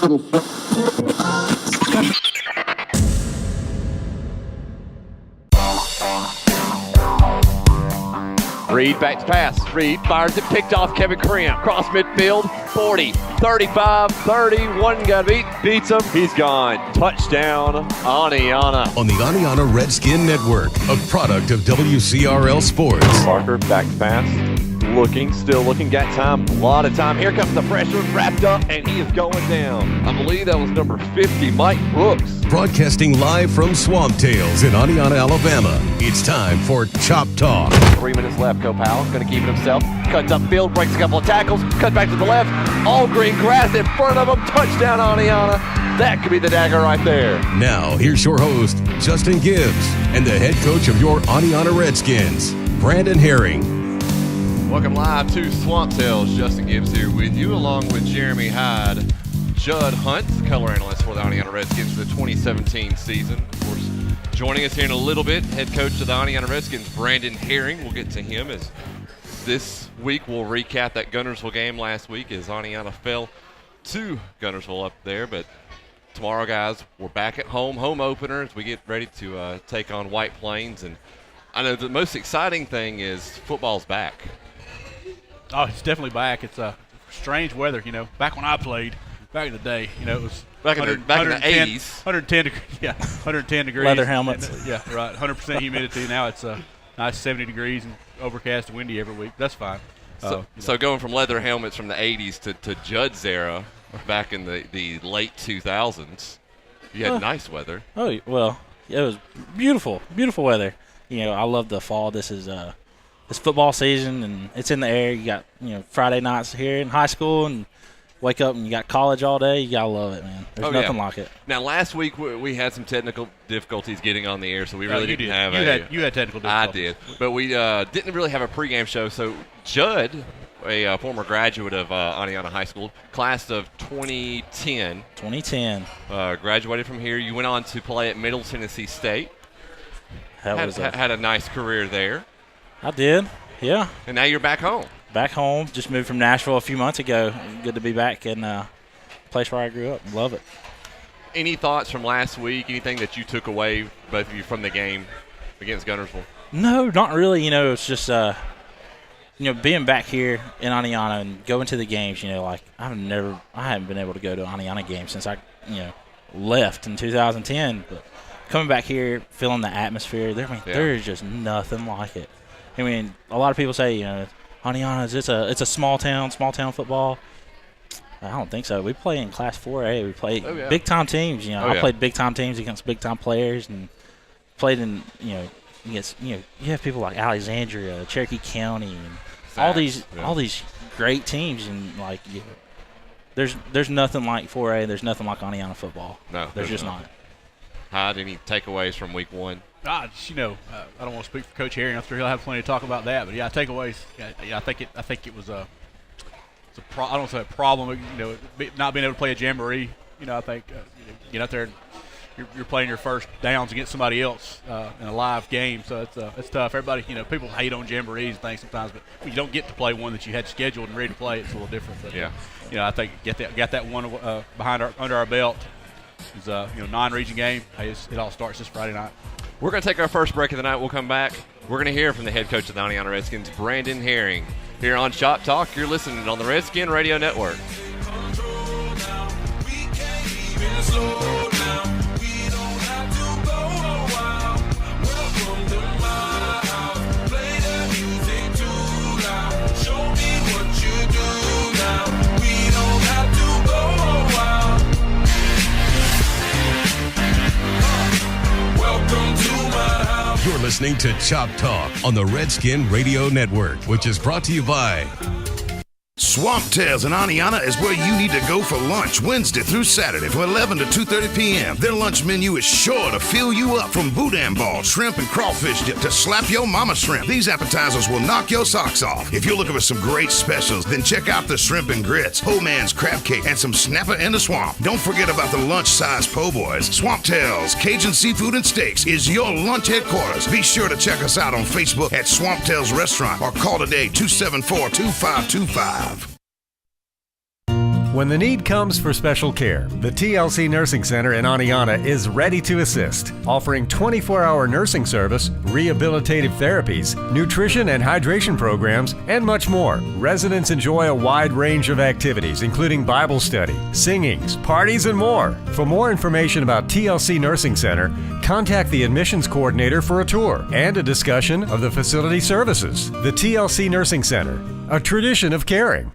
Reed backs pass. Reed fires it, picked off Kevin Cramp. Cross midfield, 40, 35, 30. One got beats him. He's gone. Touchdown, Oneonta. On the Oneonta Redskin Network, a product of WCRL Sports. Parker back pass. Still looking, got time, a lot of time. Here comes the freshman, wrapped up, and he is going down. I believe that was number 50, Mike Brooks. Broadcasting live from Swamp Tales in Oneonta, Alabama. It's time for Chop Talk. 3 minutes left, Copal, going to keep it himself. Cuts upfield, breaks a couple of tackles, cuts back to the left. All green grass in front of him, touchdown Oneonta. That could be the dagger right there. Now, here's your host, Justin Gibbs, and the head coach of your Oneonta Redskins, Brandon Herring. Welcome live to Swamp Tales. Justin Gibbs here with you, along with Jeremy Hyde, Judd Hunt, color analyst for the Oneonta Redskins for the 2017 season. Of course, joining us here in a little bit, head coach of the Oneonta Redskins, Brandon Herring. We'll get to him as this week we'll recap that Guntersville game last week as Oneonta fell to Guntersville up there. But tomorrow, guys, we're back at home opener as we get ready to take on White Plains. And I know the most exciting thing is football's back. Oh, it's definitely back. It's strange weather, Back when I played, back in the day, it was back in the 80s. 110 degrees. Yeah, 110 degrees. Leather helmets. And, yeah, right. 100% humidity. Now it's nice 70 degrees and overcast and windy every week. That's fine. So going from leather helmets from the 80s to Judd's era back in the late 2000s, you had nice weather. Oh, well, it was beautiful weather. I love the fall. This is it's football season, and it's in the air. You got, Friday nights here in high school, and wake up and you got college all day. You got to love it, man. There's nothing like it. Now, last week we had some technical difficulties getting on the air, so we really didn't have you had technical difficulties. I did. But we didn't really have a pregame show. So Judd, a former graduate of Oneonta High School, class of 2010. Graduated from here. You went on to play at Middle Tennessee State. Had a nice career there. I did, yeah. And now you're back home. Back home. Just moved from Nashville a few months ago. Good to be back in the place where I grew up. Love it. Any thoughts from last week? Anything that you took away, both of you, from the game against Guntersville? No, not really. It's just, being back here in Oneonta and going to the games. I haven't been able to go to Oneonta games since I, left in 2010. But coming back here, feeling the atmosphere, there is just nothing like it. I mean, a lot of people say, Oneonta, it's a small town football. I don't think so. We play in Class 4A. We play big-time teams. I played big-time teams against big-time players and played in, against, you have people like Alexandria, Cherokee County, and all these great teams. And, there's nothing like 4A. There's nothing like Oneonta football. No. There's just not. Hyde, any takeaways from week one? I don't want to speak for Coach Herring. I'm sure he'll have plenty to talk about that. But takeaways. I think it was I don't want to say a problem. Not being able to play a jamboree. I think get out there and you're playing your first downs against somebody else in a live game. So it's tough. Everybody, people hate on jamborees and things sometimes, but when you don't get to play one that you had scheduled and ready to play, it's a little different. But, I think got that one under our belt. It's non-region game. It all starts this Friday night. We're going to take our first break of the night. We'll come back. We're going to hear from the head coach of the Oneonta Redskins, Brandon Herring. Here on Shop Talk, you're listening on the Redskin Radio Network. You're listening to Chop Talk on the Redskin Radio Network, which is brought to you by Swamp Tales in Oneonta is where you need to go for lunch Wednesday through Saturday from 11 to 2:30 p.m. Their lunch menu is sure to fill you up from boudin ball, shrimp, and crawfish dip to slap your mama shrimp. These appetizers will knock your socks off. If you're looking for some great specials, then check out the shrimp and grits, Ho Man's crab cake, and some snapper in the swamp. Don't forget about the lunch-size po' boys. Swamp Tales, Cajun Seafood and Steaks is your lunch headquarters. Be sure to check us out on Facebook at Swamp Tales Restaurant or call today 274-2525. When the need comes for special care, the TLC Nursing Center in Oneonta is ready to assist, offering 24-hour nursing service, rehabilitative therapies, nutrition and hydration programs, and much more. Residents enjoy a wide range of activities, including Bible study, singings, parties, and more. For more information about TLC Nursing Center, contact the admissions coordinator for a tour and a discussion of the facility services. The TLC Nursing Center, a tradition of caring.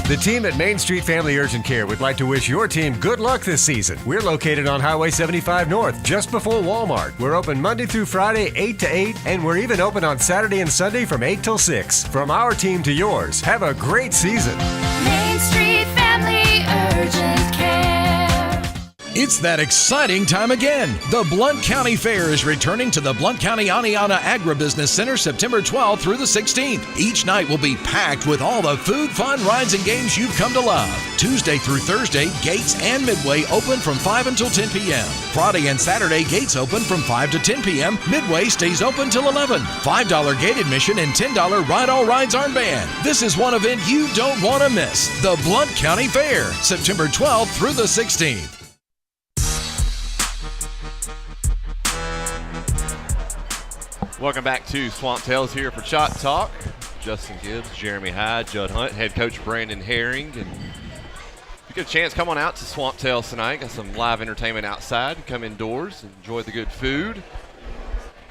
The team at Main Street Family Urgent Care would like to wish your team good luck this season. We're located on Highway 75 North, just before Walmart. We're open Monday through Friday, 8 to 8, and we're even open on Saturday and Sunday from 8 till 6. From our team to yours, have a great season. Main Street Family Urgent Care. It's that exciting time again. The Blount County Fair is returning to the Blount County Oneonta Agribusiness Center September 12th through the 16th. Each night will be packed with all the food, fun, rides, and games you've come to love. Tuesday through Thursday, gates and Midway open from 5 until 10 p.m. Friday and Saturday, gates open from 5 to 10 p.m. Midway stays open till 11. $5 gate admission and $10 Ride All Rides aren't banned. This is one event you don't want to miss. The Blount County Fair, September 12th through the 16th. Welcome back to Swamp Tales here for Shot Talk. Justin Gibbs, Jeremy Hyde, Judd Hunt, head coach Brandon Herring. And if you get a chance, come on out to Swamp Tales tonight. Got some live entertainment outside. Come indoors, enjoy the good food.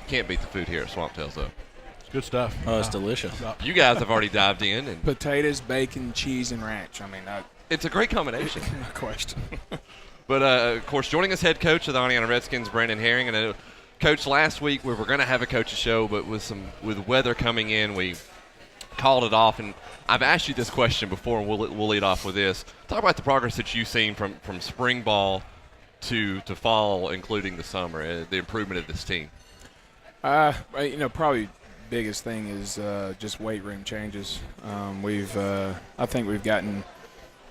Can't beat the food here at Swamp Tales, though. It's good stuff. Oh, it's delicious. You guys have already dived in. And potatoes, bacon, cheese, and ranch. I mean, it's a great combination. No question. But, of course, joining us head coach of the Oneonta Redskins, Brandon Herring. And Coach, last week we were going to have a coach's show, but with weather coming in, we called it off. And I've asked you this question before, and we'll lead off with this. Talk about the progress that you've seen from spring ball to fall, including the summer, the improvement of this team. Probably biggest thing is just weight room changes. I think we've gotten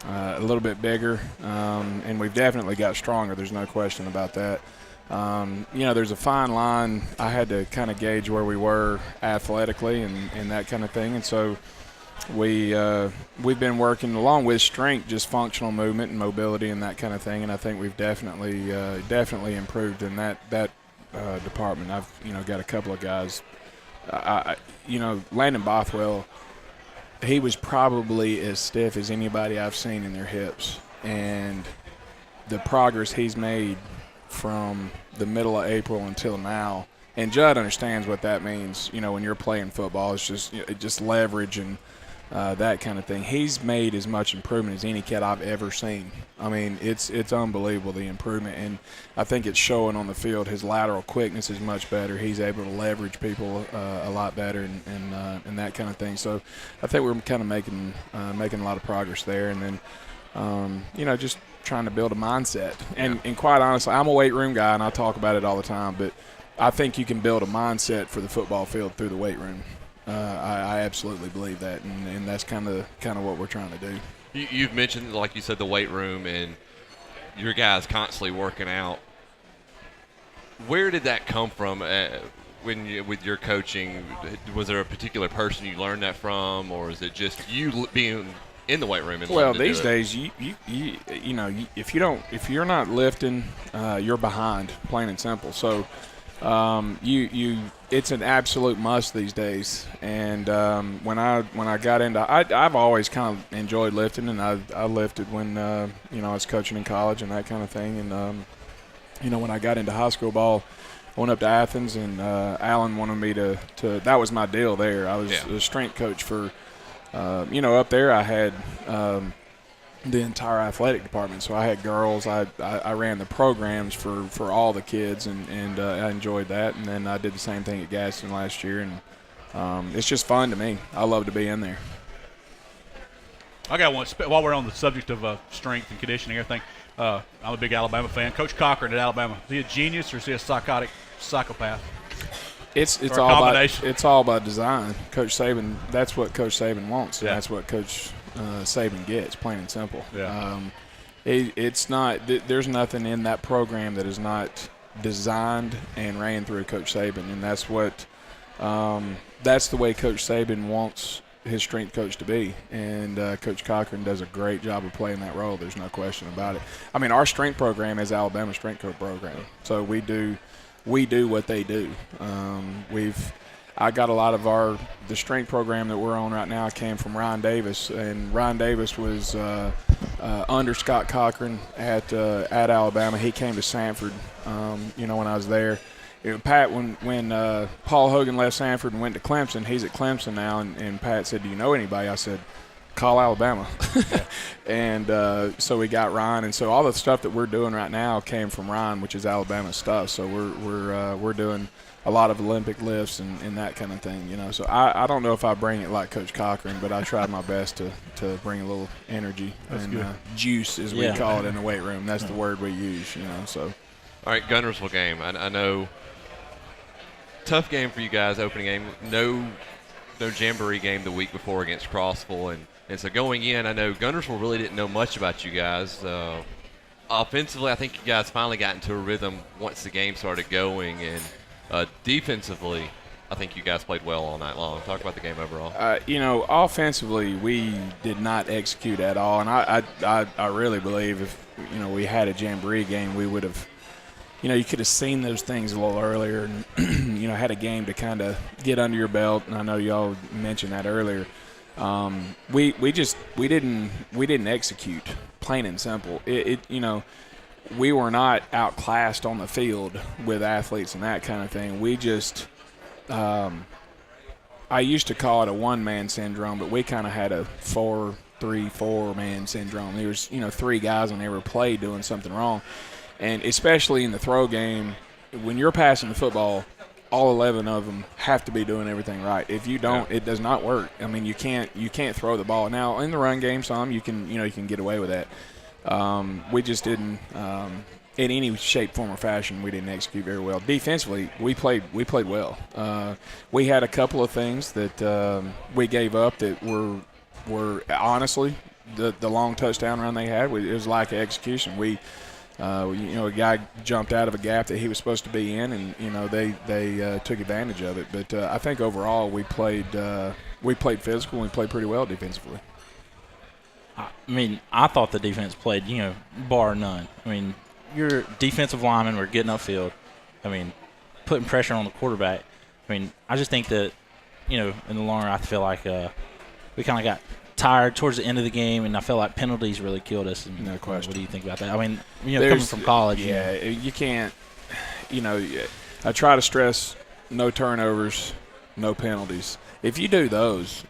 a little bit bigger, and we've definitely got stronger. There's no question about that. There's a fine line. I had to kind of gauge where we were athletically and that kind of thing. And so we've been working along with strength, just functional movement and mobility and that kind of thing. And I think we've definitely improved in that department. I've got a couple of guys. Landon Bothwell, he was probably as stiff as anybody I've seen in their hips, and the progress he's made from the middle of April until now, and Judd understands what that means. When you're playing football, it's just leverage and that kind of thing. He's made as much improvement as any kid I've ever seen. I mean, it's unbelievable, the improvement, and I think it's showing on the field. His lateral quickness is much better. He's able to leverage people a lot better and that kind of thing. So I think we're kind of making a lot of progress there, and then just trying to build a mindset. And quite honestly, I'm a weight room guy, and I talk about it all the time, but I think you can build a mindset for the football field through the weight room. I absolutely believe that, and that's kind of what we're trying to do. You've mentioned, like you said, the weight room and your guys constantly working out. Where did that come from with your coaching? Was there a particular person you learned that from, or is it just you being in the weight room? Well, these days, if you're not lifting, you're behind, plain and simple. So, it's an absolute must these days. And when I got into, I've always kind of enjoyed lifting, and I lifted when I was coaching in college and that kind of thing. And when I got into high school ball, I went up to Athens, and Alan wanted me to. That was my deal there. I was a strength coach for. Up there I had the entire athletic department. So I had girls. I ran the programs for all the kids, and I enjoyed that. And then I did the same thing at Gaston last year, and it's just fun to me. I love to be in there. I got one. While we're on the subject of strength and conditioning and everything, I'm a big Alabama fan. Coach Cochran at Alabama, is he a genius or is he a psychopath? It's all about design. Coach Saban, that's what Coach Saban wants, and that's what Coach Saban gets, plain and simple. Yeah. It's not. There's nothing in that program that is not designed and ran through Coach Saban, and that's what that's the way Coach Saban wants his strength coach to be, and Coach Cochran does a great job of playing that role. There's no question about it. I mean, our strength program is Alabama's strength coach program, so we do what they do. I got a lot of the strength program that we're on right now came from Ryan Davis, and Ryan Davis was under Scott Cochran at Alabama. He came to Sanford, when I was there. Pat, when Paul Hogan left Sanford and went to Clemson, he's at Clemson now, and Pat said, "Do you know anybody?" I said, "Call Alabama." And so we got Ryan, and so all the stuff that we're doing right now came from Ryan, which is Alabama stuff. So we're doing a lot of Olympic lifts and that kind of thing, So I don't know if I bring it like Coach Cochran, but I tried my best to bring a little energy and juice, as we call it in the weight room. That's the word we use, So. All right, Guntersville game. I know. Tough game for you guys, opening game. No Jamboree game the week before against Crossville. And so going in, I know Guntersville really didn't know much about you guys. Offensively, I think you guys finally got into a rhythm once the game started going. And defensively, I think you guys played well all night long. Talk about the game overall. Offensively, we did not execute at all. And I really believe if, we had a Jamboree game, we would have – you could have seen those things a little earlier and, had a game to kind of get under your belt. And I know y'all mentioned that earlier. We didn't execute, plain and simple. We were not outclassed on the field with athletes and that kind of thing. We just, I used to call it a one-man syndrome, but we kind of had a 4-3-4-man syndrome. There was, 3 guys on every play doing something wrong. And especially in the throw game, when you're passing the football, all 11 of them have to be doing everything right. If you don't, it does not work. I mean, you can't throw the ball. Now in the run game, you can get away with that. We just didn't, in any shape, form, or fashion, we didn't execute very well. Defensively, we played well. We had a couple of things that we gave up that were honestly the long touchdown run they had. It was lack of execution. A guy jumped out of a gap that he was supposed to be in, and they took advantage of it. But I think overall we played physical and we played pretty well defensively. I mean, I thought the defense played, bar none. I mean, your defensive linemen were getting upfield. I mean, putting pressure on the quarterback. I mean, I just think that, in the long run, I feel like we kind of got tired towards the end of the game, and I felt like penalties really killed us. And, no question. What do you think about that? I mean, coming from college. Yeah, you can't, I try to stress no turnovers, no penalties. If you do those,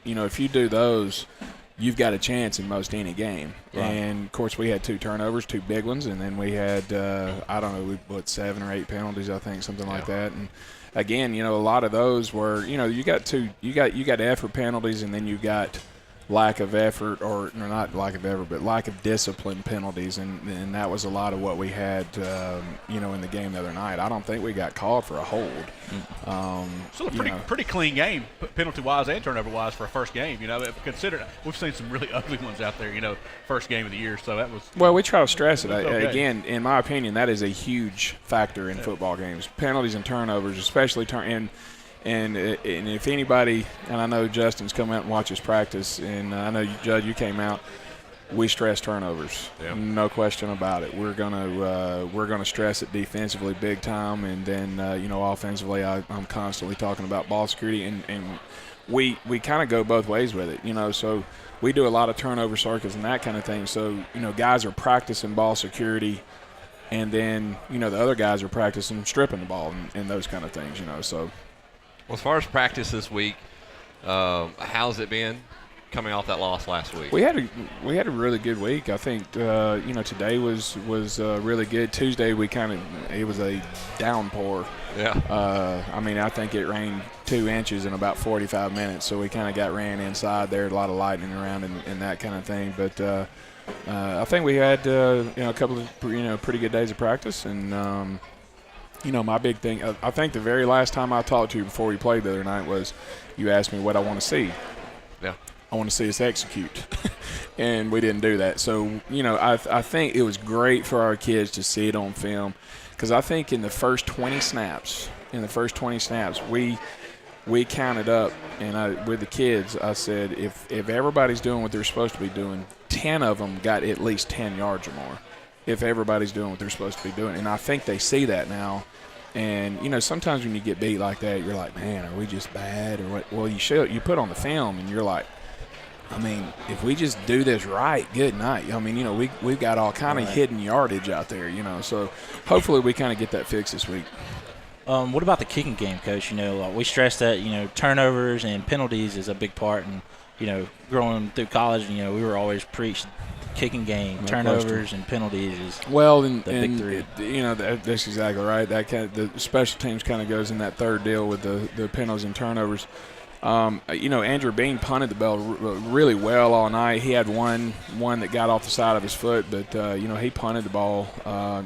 you've got a chance in most any game. Right. And, of course, we had 2 turnovers, 2 big ones, and then we had, 7 or 8 penalties, I think, something like that. And, again, a lot of those were, you got effort penalties, and then you got – lack of effort, or not lack of effort, but lack of discipline penalties, and that was a lot of what we had, in the game the other night. I don't think we got called for a hold. Still a pretty clean game, penalty-wise and turnover-wise for a first game. Consider we've seen some really ugly ones out there. First game of the year, so that was. Well, we try to stress it. Okay. Again, in my opinion, that is a huge factor in football games. Penalties and turnovers, especially And if anybody, and I know Justin's come out and watches practice, and I know, Judd, you came out, we stress turnovers. Yeah. No question about it. We're gonna stress it defensively big time, and then, offensively I'm constantly talking about ball security, and we kind of go both ways with it, so we do a lot of turnover circuits and that kind of thing. So, guys are practicing ball security, and then, the other guys are practicing stripping the ball and those kind of things, so. Well, as far as practice this week, how's it been coming off that loss last week? We had a really good week. I think today was really good. Tuesday it was a downpour. Yeah. I think it rained 2 inches in about 45 minutes, so we kind of got ran inside there. A lot of lightning around and that kind of thing. But I think we had a couple of pretty good days of practice, and. My big thing, I think the very last time I talked to you before we played the other night was you asked me what I want to see. Yeah. I want to see us execute. And we didn't do that. So, I think it was great for our kids to see it on film, because I think in the first 20 snaps, we we counted up, and with the kids, I said, if everybody's doing what they're supposed to be doing, 10 of them got at least 10 yards or more. If everybody's doing what they're supposed to be doing. And I think they see that now. And, you know, sometimes when you get beat like that, you're like, man, are we just bad or what? Well, you put on the film and you're like, I mean, if we just do this right, good night. I mean, you know, we've got all kind of hidden yardage out there, you know. So hopefully we kind of get that fixed this week. What about the kicking game, Coach? You know, we stress that, you know, turnovers and penalties is a big part. And, you know, growing through college, you know, we were always preached kicking game, turnovers and penalties is the big three. You know, that's exactly right. That the special teams kind of goes in that third deal with the penalties and turnovers. You know, Andrew Bean punted the ball really well all night. He had one that got off the side of his foot, but, you know, he punted the ball,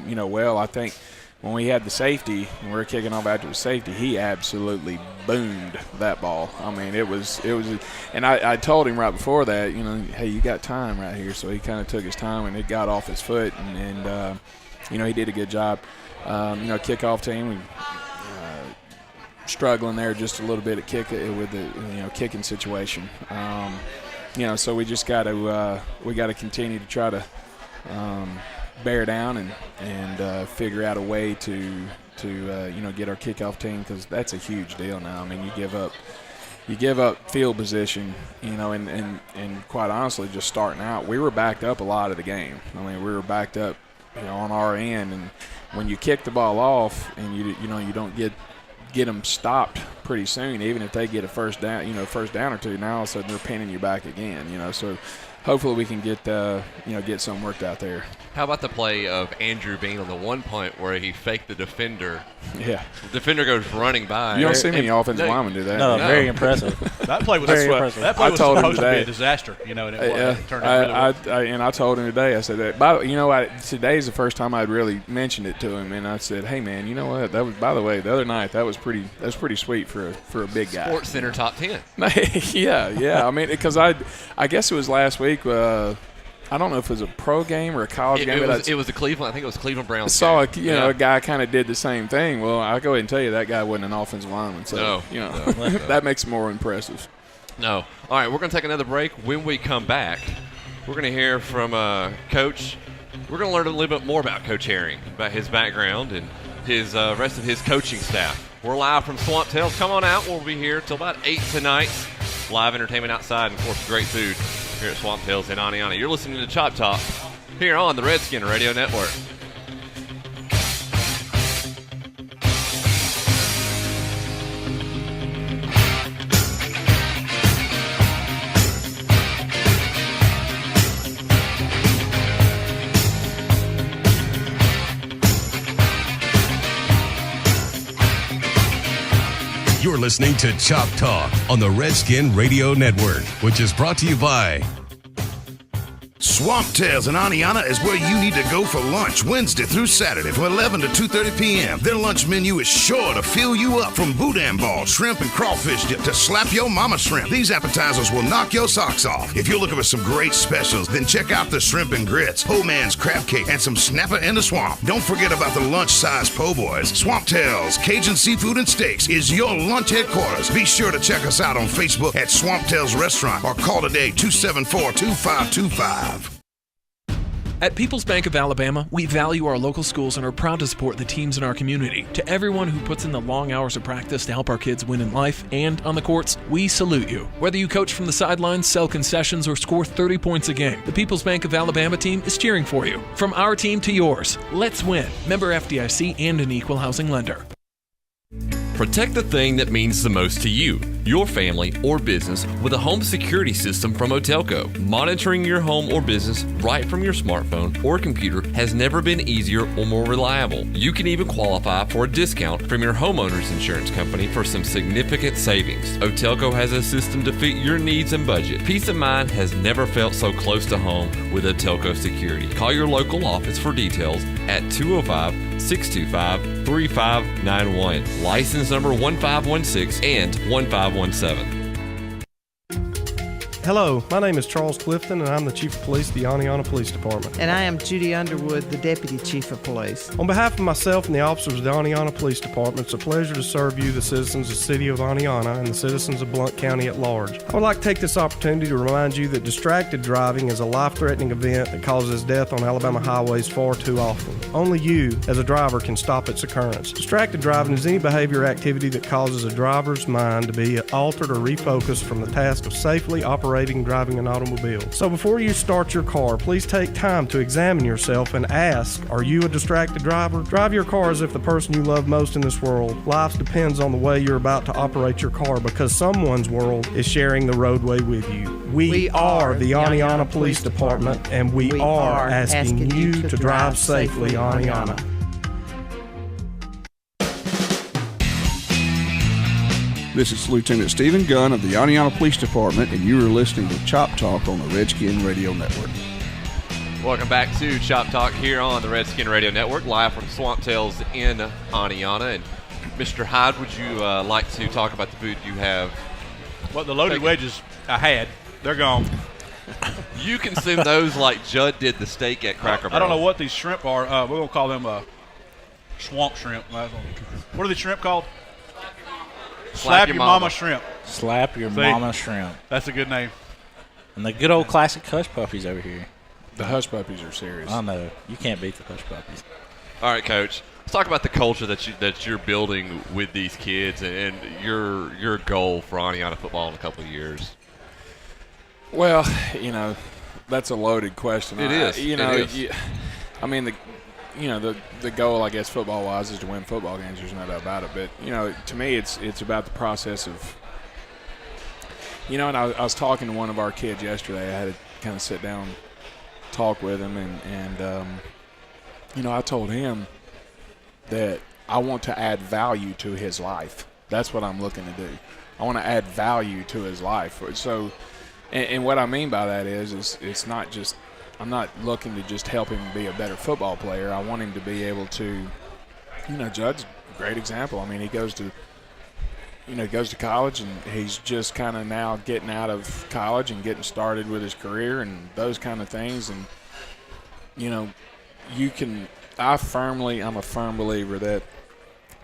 you know, well. I think when we had the safety and we were kicking off after the safety, he absolutely boomed that ball. I mean, it was and I told him right before that, you know, hey, you got time right here. So he kind of took his time and it got off his foot, and you know, he did a good job. You know, kickoff team, we struggling there just a little bit at with the kicking situation. You know, so we just got to continue to try to bear down and figure out a way to you know, get our kickoff team, because that's a huge deal now. I mean, you give up field position, you know, and quite honestly, just starting out, we were backed up a lot of the game. I mean, we were backed up, you know, on our end, and when you kick the ball off and you don't get them stopped pretty soon, even if they get a first down or two, now all of a sudden they're pinning you back again, you know. So hopefully we can get something worked out there. How about the play of Andrew Bean on the one point where he faked the defender? Yeah. The defender goes running by. You don't see many offensive linemen do that. No, very impressive. That play was impressive. That play was supposed to be a disaster, you know, and it turned out really well. I told him today, I said, you know, today's the first time I'd really mentioned it to him, and I said, hey, man, you know what? That was, by the way, the other night, that was pretty sweet for a big guy. Sports Center top 10. yeah. I mean, because I guess it was last week. I don't know if it was a pro game or a college game. It was the Cleveland. I think it was Cleveland Browns. I saw a guy kind of did the same thing. Well, I'll go ahead and tell you that guy wasn't an offensive lineman. So, that makes it more impressive. No. All right, we're going to take another break. When we come back, we're going to hear from Coach. We're going to learn a little bit more about Coach Herring, about his background and his rest of his coaching staff. We're live from Swamp Tales. Come on out. We'll be here till about 8 tonight. Live entertainment outside, and, of course, great food here at Swamp Tales in Oneonta. You're listening to Chop Talk here on the Redskin Radio Network. You're listening to Chop Talk on the Redskin Radio Network, which is brought to you by Swamp Tales in Oneonta is where you need to go for lunch Wednesday through Saturday from 11 to 2:30 p.m. Their lunch menu is sure to fill you up, from boudin ball, shrimp, and crawfish dip to slap your mama shrimp. These appetizers will knock your socks off. If you're looking for some great specials, then check out the shrimp and grits, po' man's crab cake, and some snapper in the swamp. Don't forget about the lunch-size po' boys. Swamp Tales Cajun Seafood and Steaks is your lunch headquarters. Be sure to check us out on Facebook at Swamp Tales Restaurant or call today 274-2525. At People's Bank of Alabama, we value our local schools and are proud to support the teams in our community. To everyone who puts in the long hours of practice to help our kids win in life and on the courts, we salute you. Whether you coach from the sidelines, sell concessions, or score 30 points a game, the People's Bank of Alabama team is cheering for you. From our team to yours, let's win. Member FDIC and an equal housing lender. Protect the thing that means the most to you, your family, or business with a home security system from Otelco. Monitoring your home or business right from your smartphone or computer has never been easier or more reliable. You can even qualify for a discount from your homeowner's insurance company for some significant savings. Otelco has a system to fit your needs and budget. Peace of mind has never felt so close to home with Otelco Security. Call your local office for details at Hello, my name is Charles Clifton, and I'm the Chief of Police of the Oneonta Police Department. And I am Judy Underwood, the Deputy Chief of Police. On behalf of myself and the officers of the Oneonta Police Department, it's a pleasure to serve you, the citizens of the City of Oneonta, and the citizens of Blount County at large. I would like to take this opportunity to remind you that distracted driving is a life-threatening event that causes death on Alabama highways far too often. Only you, as a driver, can stop its occurrence. Distracted driving is any behavior or activity that causes a driver's mind to be altered or refocused from the task of safely operating driving an automobile. So before you start your car, please take time to examine yourself and ask, are you a distracted driver? Drive your car as if the person you love most in this world. Life depends on the way you're about to operate your car because someone's world is sharing the roadway with you. We are the Oneonta Police Department, and we are asking you to drive safely, Oneonta. This is Lieutenant Stephen Gunn of the Oneonta Police Department, and you are listening to Chop Talk on the Redskin Radio Network. Welcome back to Chop Talk here on the Redskin Radio Network, live from Swamp Tales in Oneonta. And Mr. Hyde, would you like to talk about the food you have? Well, the loaded wedges I had, they're gone. You consume those like Judd did the steak at Cracker Barrel. I don't know what these shrimp are. We're going to call them swamp shrimp. What are these shrimp called? Slap your mama shrimp. Slap your mama shrimp. That's a good name. And the good old classic hush puppies over here. The hush puppies are serious. I know. You can't beat the hush puppies. All right, Coach. Let's talk about the culture that you're building with these kids and your goal for Oneonta football in a couple of years. Well, that's a loaded question. It is. The goal, I guess, football-wise, is to win football games. There's no doubt about it. But, to me, it's about the process of and I was talking to one of our kids yesterday. I had to kind of sit down, talk with him, and I told him that I want to add value to his life. That's what I'm looking to do. I want to add value to his life. So, and what I mean by that is it's not just – I'm not looking to just help him be a better football player. I want him to be able to, Judd's a great example. I mean, he goes to college, and he's just kind of now getting out of college and getting started with his career and those kind of things. And, I'm a firm believer that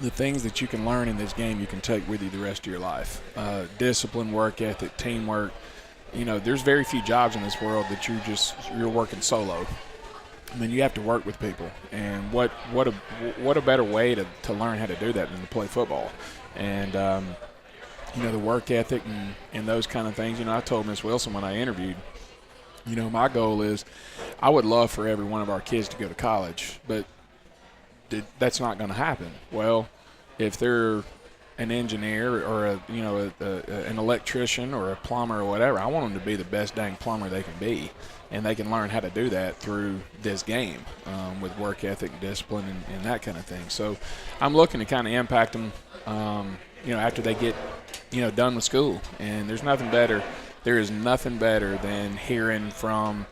the things that you can learn in this game you can take with you the rest of your life. Discipline, work ethic, teamwork. There's very few jobs in this world that you're working solo. I mean, you have to work with people, and what a better way to learn how to do that than to play football, and the work ethic and those kind of things. I told Miss Wilson when I interviewed, my goal is I would love for every one of our kids to go to college, but that's not going to happen. Well, if they're an engineer or an electrician or a plumber or whatever, I want them to be the best dang plumber they can be, and they can learn how to do that through this game with work ethic, discipline, and that kind of thing. So I'm looking to kind of impact them, after they get, done with school. And there is nothing better than hearing from,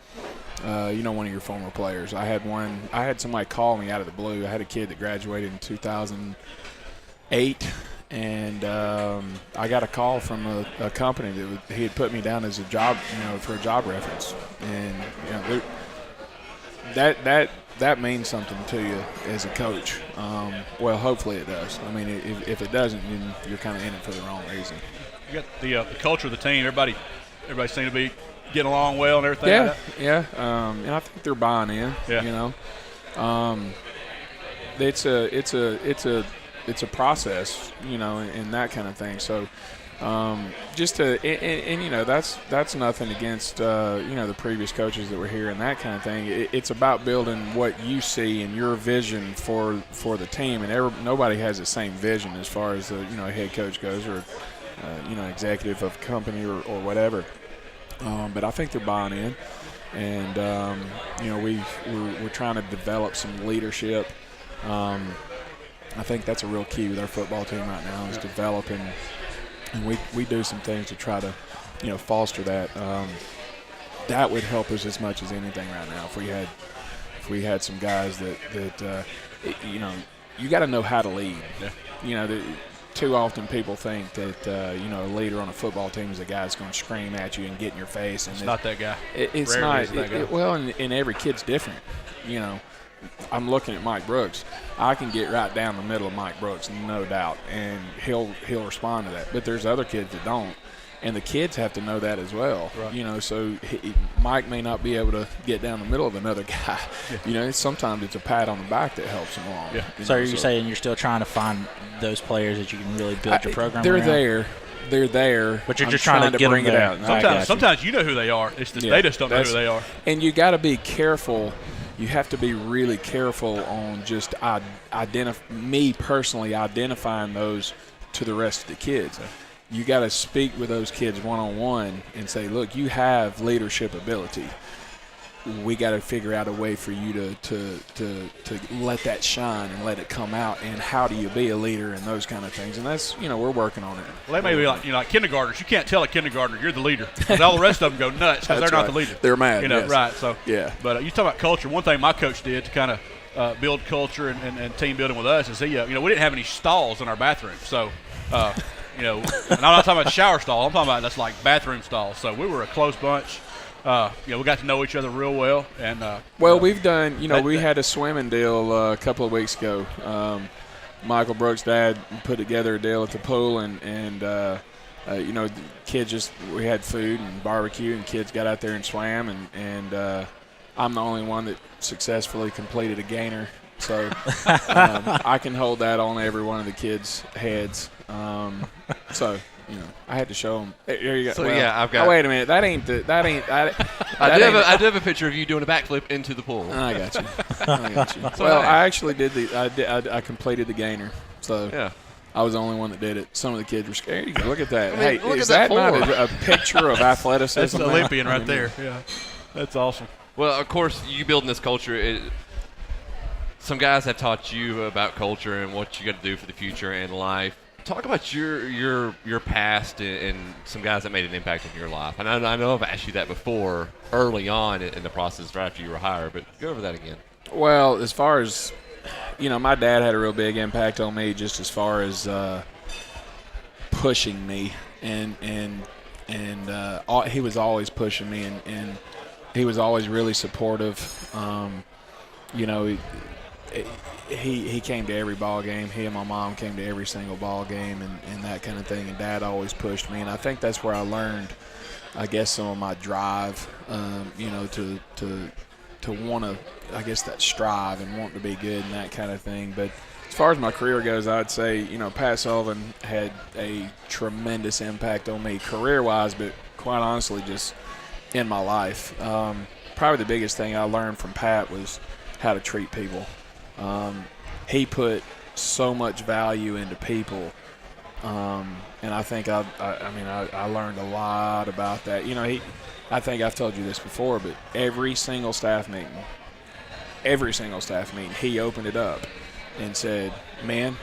one of your former players. I had somebody call me out of the blue. I had a kid that graduated in 2008. And I got a call from a company that he had put me down as a job, for a job reference, and that means something to you as a coach. Well, hopefully it does. I mean, if it doesn't, then you're kind of in it for the wrong reason. You got the culture of the team. Everybody seems to be getting along well and everything. Yeah. And I think they're buying in. Yeah. It's a process, and that kind of thing. So, that's nothing against, the previous coaches that were here and that kind of thing. It's about building what you see and your vision for the team, and nobody has the same vision as far as a head coach goes, or executive of a company or whatever. But I think they're buying in, and we're trying to develop some leadership. I think that's a real key with our football team right now, is developing, and we do some things to try to, foster that. That would help us as much as anything right now. If we had some guys that you got to know how to lead. Yeah. too often people think that a leader on a football team is a guy that's going to scream at you and get in your face. And it's not that guy. It's Rarely not. is that guy. Well, and every kid's different. I'm looking at Mike Brooks. I can get right down the middle of Mike Brooks, no doubt, and he'll respond to that. But there's other kids that don't, and the kids have to know that as well. Right. So Mike may not be able to get down the middle of another guy. Yeah. Sometimes it's a pat on the back that helps him along. Yeah. So are you saying you're still trying to find those players that you can really build your program They're around? there. They're there. But you're I'm just trying to get bring them it there. out. Sometimes you know who they are. It's just they just don't know who they are. And you got to be careful. You have to be really careful on just me personally identifying those to the rest of the kids. You got to speak with those kids one-on-one and say, look, you have leadership ability. We got to figure out a way for you to let that shine and let it come out. And how do you be a leader and those kind of things? And that's, we're working on it. Well, they may be like kindergartners. You can't tell a kindergartner you're the leader because all the rest of them go nuts because they're not the leader. They're mad. Yes. Right? So yeah. But you talk about culture. One thing my coach did to kind of build culture and team building with us is we didn't have any stalls in our bathroom. So, and I'm not talking about shower stall. I'm talking about that's like bathroom stalls. So we were a close bunch. We got to know each other real well. And we've done. We had a swimming deal a couple of weeks ago. Michael Brooks' dad put together a deal at the pool, and the kids we had food and barbecue, and kids got out there and swam, and I'm the only one that successfully completed a gainer. So I can hold that on every one of the kids' heads. I had to show them. There you go. So I've got. Oh, wait a minute. That ain't. I do have a picture of you doing a backflip into the pool. I got you. So I actually did I completed the gainer. So yeah. I was the only one that did it. Some of the kids were scared. Look at that. Hey, is that not a picture of athleticism? That's an Olympian right there. Yeah, that's awesome. Well, of course, you building this culture. Some guys have taught you about culture and what you got to do for the future and life. Talk about your past and some guys that made an impact in your life. And I know I've asked you that before early on in the process right after you were hired, but go over that again. Well, as far as, my dad had a real big impact on me just as far as pushing me. And he was always pushing me and he was always really supportive. He came to every ball game. He and my mom came to every single ball game and that kind of thing. And Dad always pushed me. And I think that's where I learned, I guess, some of my drive, to want to, I guess, that strive and want to be good and that kind of thing. But as far as my career goes, I'd say, Pat Sullivan had a tremendous impact on me career-wise, but quite honestly just in my life. Probably the biggest thing I learned from Pat was how to treat people. He put so much value into people, and I think I learned a lot about that. I think I've told you this before, but every single staff meeting, he opened it up and said, "Man,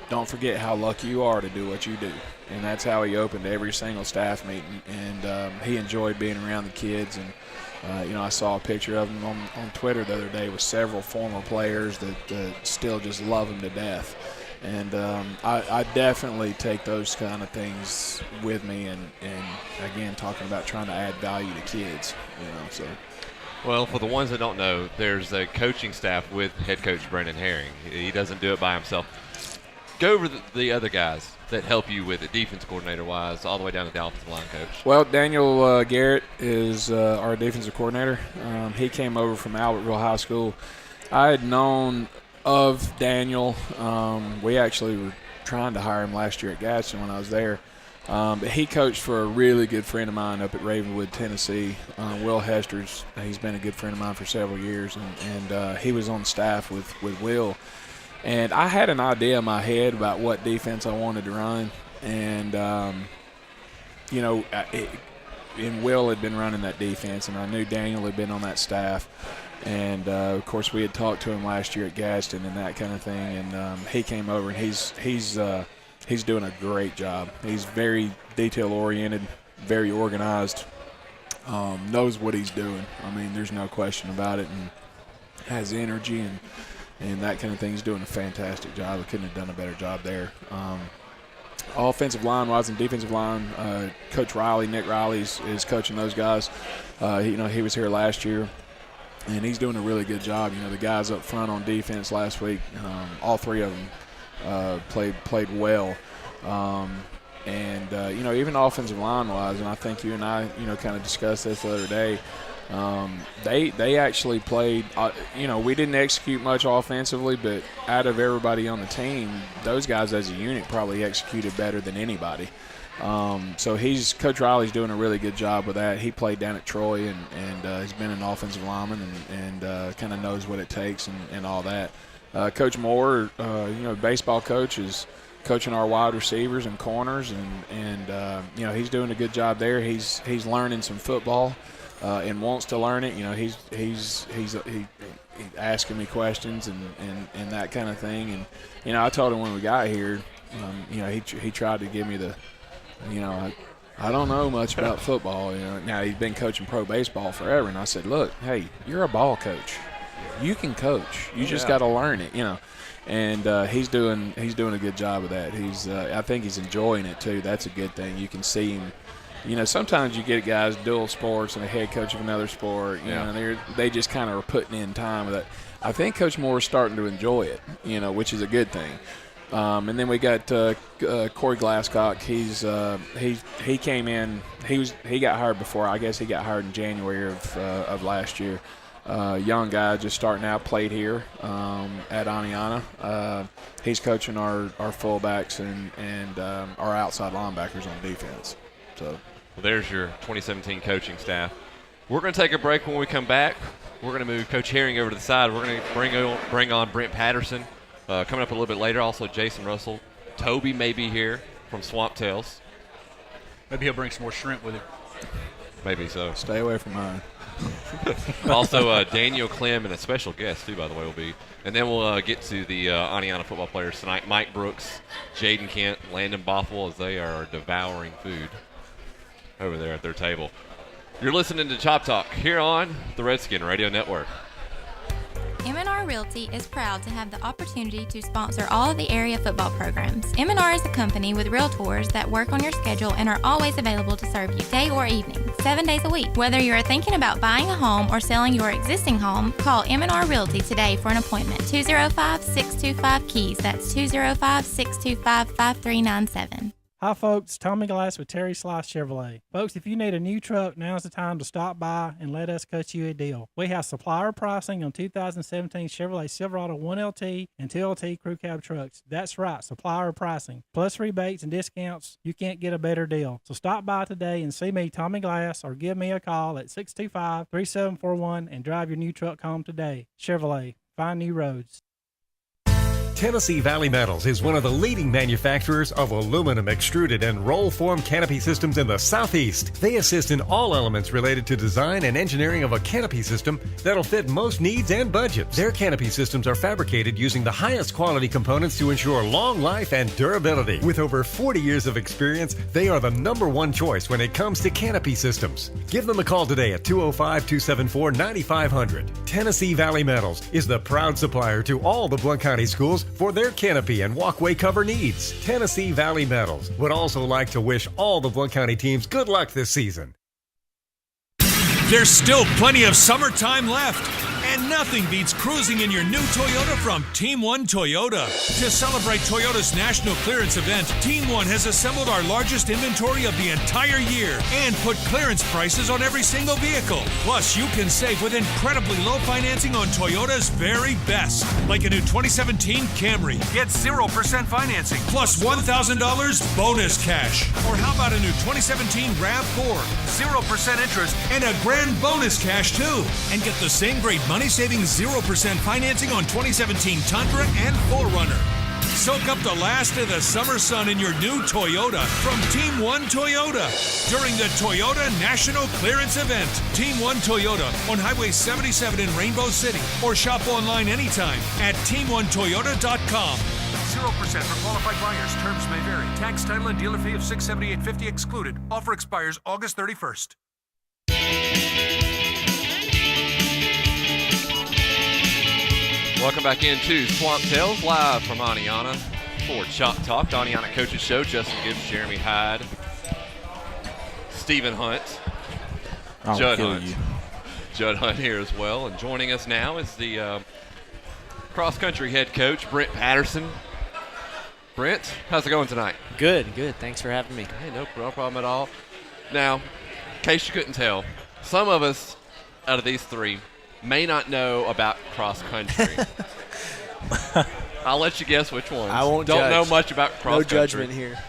don't forget how lucky you are to do what you do." And that's how he opened every single staff meeting. And he enjoyed being around the kids. And I saw a picture of him on Twitter the other day with several former players that still just love him to death. And I definitely take those kind of things with me. And again, talking about trying to add value to kids. So. Well, for the ones that don't know, there's a coaching staff with head coach Brendan Herring. He doesn't do it by himself. Go over the other guys that help you with it, defense coordinator-wise, all the way down to the offensive line coach. Well, Daniel Garrett is our defensive coordinator. He came over from Albertville High School. I had known of Daniel. We actually were trying to hire him last year at Gadsden when I was there. But he coached for a really good friend of mine up at Ravenwood, Tennessee, Will Hester's. He's been a good friend of mine for several years, and he was on staff with Will. And I had an idea in my head about what defense I wanted to run. And, and Will had been running that defense, and I knew Daniel had been on that staff. And, of course, we had talked to him last year at Gadsden and that kind of thing. And he came over, and he's doing a great job. He's very detail-oriented, very organized, knows what he's doing. I mean, there's no question about it, and has energy and and that kind of thing. He's doing a fantastic job. We couldn't have done a better job there. Offensive line-wise and defensive line, Coach Riley, Nick Riley is coaching those guys. He was here last year, and he's doing a really good job. The guys up front on defense last week, all three of them played well. Even offensive line-wise, and I think you and I, kind of discussed this the other day, they actually played, we didn't execute much offensively, but out of everybody on the team, those guys as a unit probably executed better than anybody. So Coach Riley's doing a really good job with that. He played down at Troy and has been an offensive lineman and kind of knows what it takes and all that. Coach Moore, baseball coach, is coaching our wide receivers and corners, and he's doing a good job there. He's learning some football and wants to learn it. He's asking me questions and that kind of thing. And I told him when we got here, he tried to give me the, I don't know much about football. Now he's been coaching pro baseball forever, and I said, look, hey, you're a ball coach. You can coach. You just got to learn it. And he's doing a good job of that. I think he's enjoying it too. That's a good thing. You can see him. Sometimes you get guys dual sports and a head coach of another sport. They just kind of are putting in time with it. I think Coach Moore is starting to enjoy it. Which is a good thing. And then we got Corey Glasscock. He came in. He got hired before. I guess he got hired in January of last year. Young guy just starting out, played here at Oneonta. He's coaching our fullbacks and our outside linebackers on defense. So there's your 2017 coaching staff. We're going to take a break. When we come back, we're going to move Coach Herring over to the side. We're going to bring on Brent Patterson coming up a little bit later. Also Jason Russell. Toby may be here from Swamp Tails. Maybe he'll bring some more shrimp with him. Maybe so. Stay away from mine. Also, Daniel Clem and a special guest, too, by the way, will be. And then we'll get to the Oneonta football players tonight. Mike Brooks, Jaden Kent, Landon Bothwell, as they are devouring food over there at their table. You're listening to Chop Talk here on the Redskin Radio Network. M&R Realty is proud to have the opportunity to sponsor all of the area football programs. M&R is a company with realtors that work on your schedule and are always available to serve you day or evening, 7 days a week. Whether you are thinking about buying a home or selling your existing home, call M&R Realty today for an appointment. 205-625-KEYS. That's 205-625-5397. Hi folks, Tommy Glass with Terry Slice Chevrolet. Folks, if you need a new truck, now's the time to stop by and let us cut you a deal. We have supplier pricing on 2017 Chevrolet Silverado 1LT and 2LT Crew Cab trucks. That's right, supplier pricing. Plus rebates and discounts, you can't get a better deal. So stop by today and see me, Tommy Glass, or give me a call at 625-3741 and drive your new truck home today. Chevrolet, find new roads. Tennessee Valley Metals is one of the leading manufacturers of aluminum extruded and roll form canopy systems in the Southeast. They assist in all elements related to design and engineering of a canopy system that'll fit most needs and budgets. Their canopy systems are fabricated using the highest quality components to ensure long life and durability. With over 40 years of experience, they are the #1 choice when it comes to canopy systems. Give them a call today at 205-274-9500. Tennessee Valley Metals is the proud supplier to all the Blount County schools for their canopy and walkway cover needs. Tennessee Valley Metals would also like to wish all the Blount County teams good luck this season. There's still plenty of summertime left, and nothing beats cruising in your new Toyota from Team One Toyota. To celebrate Toyota's national clearance event, Team One has assembled our largest inventory of the entire year and put clearance prices on every single vehicle. Plus, you can save with incredibly low financing on Toyota's very best, like a new 2017 Camry. Get 0% financing, plus $1,000 bonus cash. Or how about a new 2017 RAV4, 0% interest, and a grand bonus cash too. And get the same great money-saving 0% financing on 2017 Tundra and 4Runner. Soak up the last of the summer sun in your new Toyota from Team One Toyota during the Toyota National Clearance Event. Team One Toyota on Highway 77 in Rainbow City, or shop online anytime at team1toyota.com. 0% for qualified buyers. Terms may vary. Tax, title, and dealer fee of $678.50 excluded. Offer expires August 31st. Welcome back into Swamp Tales, live from Oneonta for Chop Talk, the Oneonta Coaches Show. Justin Gibbs, Jeremy Hyde, Stephen Hunt, Judd Hunt. Judd Hunt here as well. And joining us now is the cross-country head coach, Brent Patterson. Brent, how's it going tonight? Good. Thanks for having me. Hey, no problem at all. Now, in case you couldn't tell, some of us out of these three may not know about cross-country. I'll let you guess which ones. I won't Don't judge. know much about cross-country. No judgment here.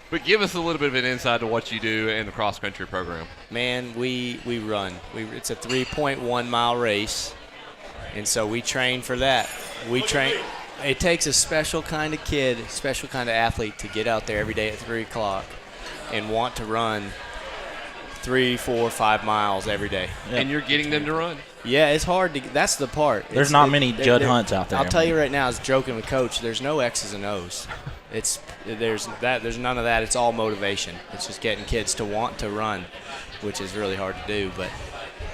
But give us a little bit of an insight to what you do in the cross-country program. Man, we run. It's a 3.1-mile race, and so we train for that. It takes a special kind of kid, special kind of athlete to get out there every day at 3 o'clock and want to run 3, 4, 5 miles every day. Yep. And you're getting them to run. Yeah, it's hard to. That's the part. There's not many Judd Hunts out there. I'll tell you right now, I was joking with Coach. There's no X's and O's. There's none of that. It's all motivation. It's just getting kids to want to run, which is really hard to do. But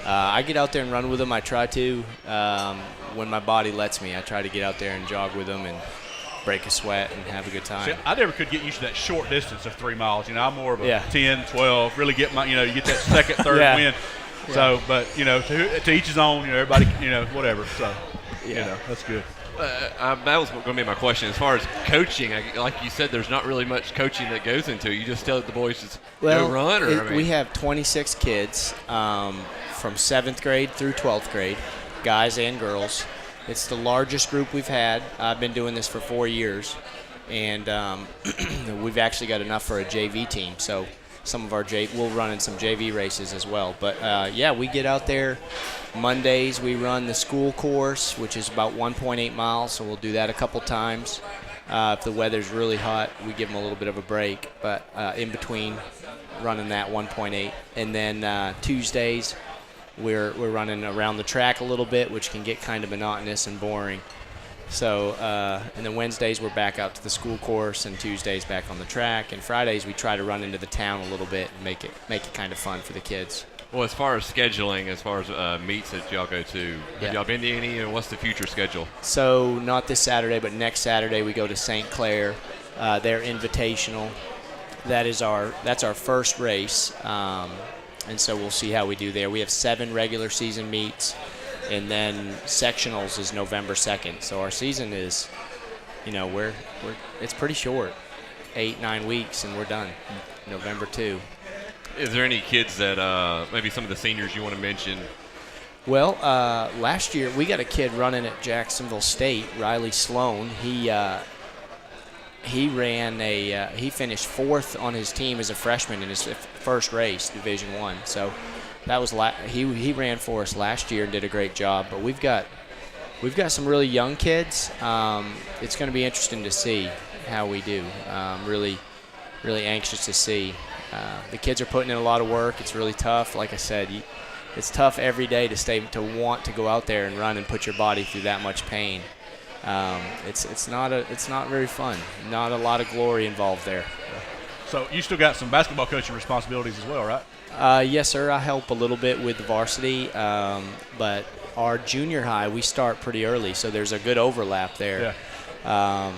I get out there and run with them. I try to when my body lets me. I try to get out there and jog with them and break a sweat and have a good time. See, I never could get used to that short distance of 3 miles. I'm more of a Yeah. 10, 12. Really get you get that second, third Yeah. win. Yeah. So, but to each his own. Everybody, whatever. So, Yeah. that's good. That was going to be my question. As far as coaching, like you said, there's not really much coaching that goes into it. You just tell the boys to go run? We have 26 kids from 7th grade through 12th grade, guys and girls. It's the largest group we've had. I've been doing this for 4 years, and we've actually got enough for a JV team. So some of our we'll run in some JV races as well. But, we get out there. Mondays we run the school course, which is about 1.8 miles, so we'll do that a couple times. If the weather's really hot, we give them a little bit of a break, but in between running that 1.8. And then Tuesdays we're running around the track a little bit, which can get kind of monotonous and boring. So, and then Wednesdays we're back out to the school course, and Tuesdays back on the track, and Fridays we try to run into the town a little bit and make it kind of fun for the kids. Well, as far as scheduling, as far as meets that y'all go to, have y'all been to any, and what's the future schedule? So not this Saturday, but next Saturday we go to St. Clair. They're invitational. That's our first race, and so we'll see how we do there. We have 7 regular season meets, and then sectionals is November 2nd. So our season is, it's pretty short, 8-9 weeks, and we're done. November 2. Is there any kids that maybe some of the seniors you want to mention? Well, last year we got a kid running at Jacksonville State, Riley Sloan. He ran he finished 4th on his team as a freshman in his first race, Division I. So that was he ran for us last year and did a great job. But we've got some really young kids. It's going to be interesting to see how we do. Really anxious to see. The kids are putting in a lot of work. It's really tough. Like I said, it's tough every day to want to go out there and run and put your body through that much pain. It's not very fun. Not a lot of glory involved there. So you still got some basketball coaching responsibilities as well, right? Yes, sir. I help a little bit with the varsity, but our junior high we start pretty early, so there's a good overlap there. Yeah.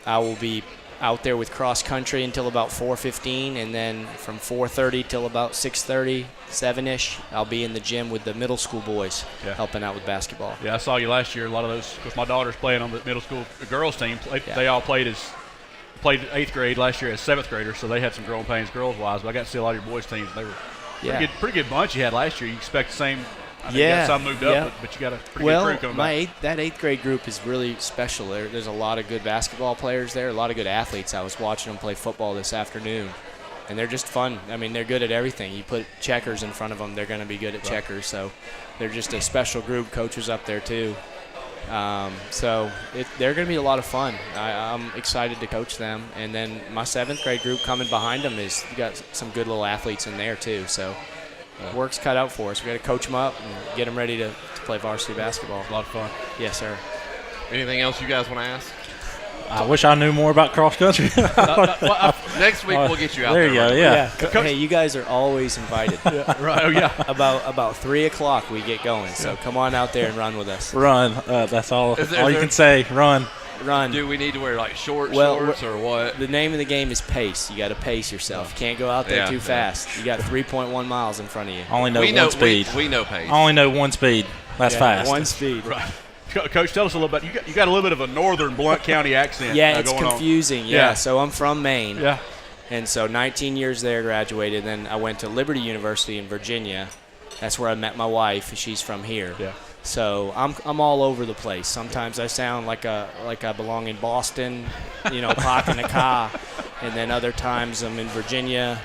I will be out there with cross country until about 4:15, and then from 4:30 till about 6:30, 7-ish, I'll be in the gym with the middle school boys, helping out with basketball. Yeah, I saw you last year. A lot of those, because my daughter's playing on the middle school girls team. They all played 8th grade last year as 7th graders, so they had some growing pains girls-wise. But I got to see a lot of your boys' teams. They were pretty good bunch you had last year. You expect the same. I know you got some moved up, but you got a pretty good crew coming back. That 8th grade group is really special. There's a lot of good basketball players there, a lot of good athletes. I was watching them play football this afternoon, and they're just fun. I mean, they're good at everything. You put checkers in front of them, they're going to be good at checkers. So they're just a special group. Coaches up there, too. So they're going to be a lot of fun. I'm excited to coach them. And then my 7th grade group coming behind them is got some good little athletes in there, too. So work's cut out for us. We got to coach them up and get them ready to play varsity basketball. A lot of fun. Yes, sir. Anything else you guys want to ask? I wish I knew more about cross country. Next week we'll get you out there. There you go. Yeah. Hey, you guys are always invited. Right. Oh yeah. About 3 o'clock we get going, so come on out there and run with us. Run. That's all. Is You can say. Run. Do we need to wear like shorts or what? The name of the game is pace. You got to pace yourself. You can't go out there too fast. You got 3.1 miles in front of you. Only know one speed. We know pace. Only know one speed. That's fast. One speed. Right. Coach, tell us a little bit. You got a little bit of a northern Blount County accent. Yeah, it's going confusing. On. Yeah, so I'm from Maine. Yeah. And so 19 years there, graduated. Then I went to Liberty University in Virginia. That's where I met my wife. She's from here. Yeah. So I'm all over the place. Sometimes I sound like I belong in Boston, parking a car, and then other times I'm in Virginia,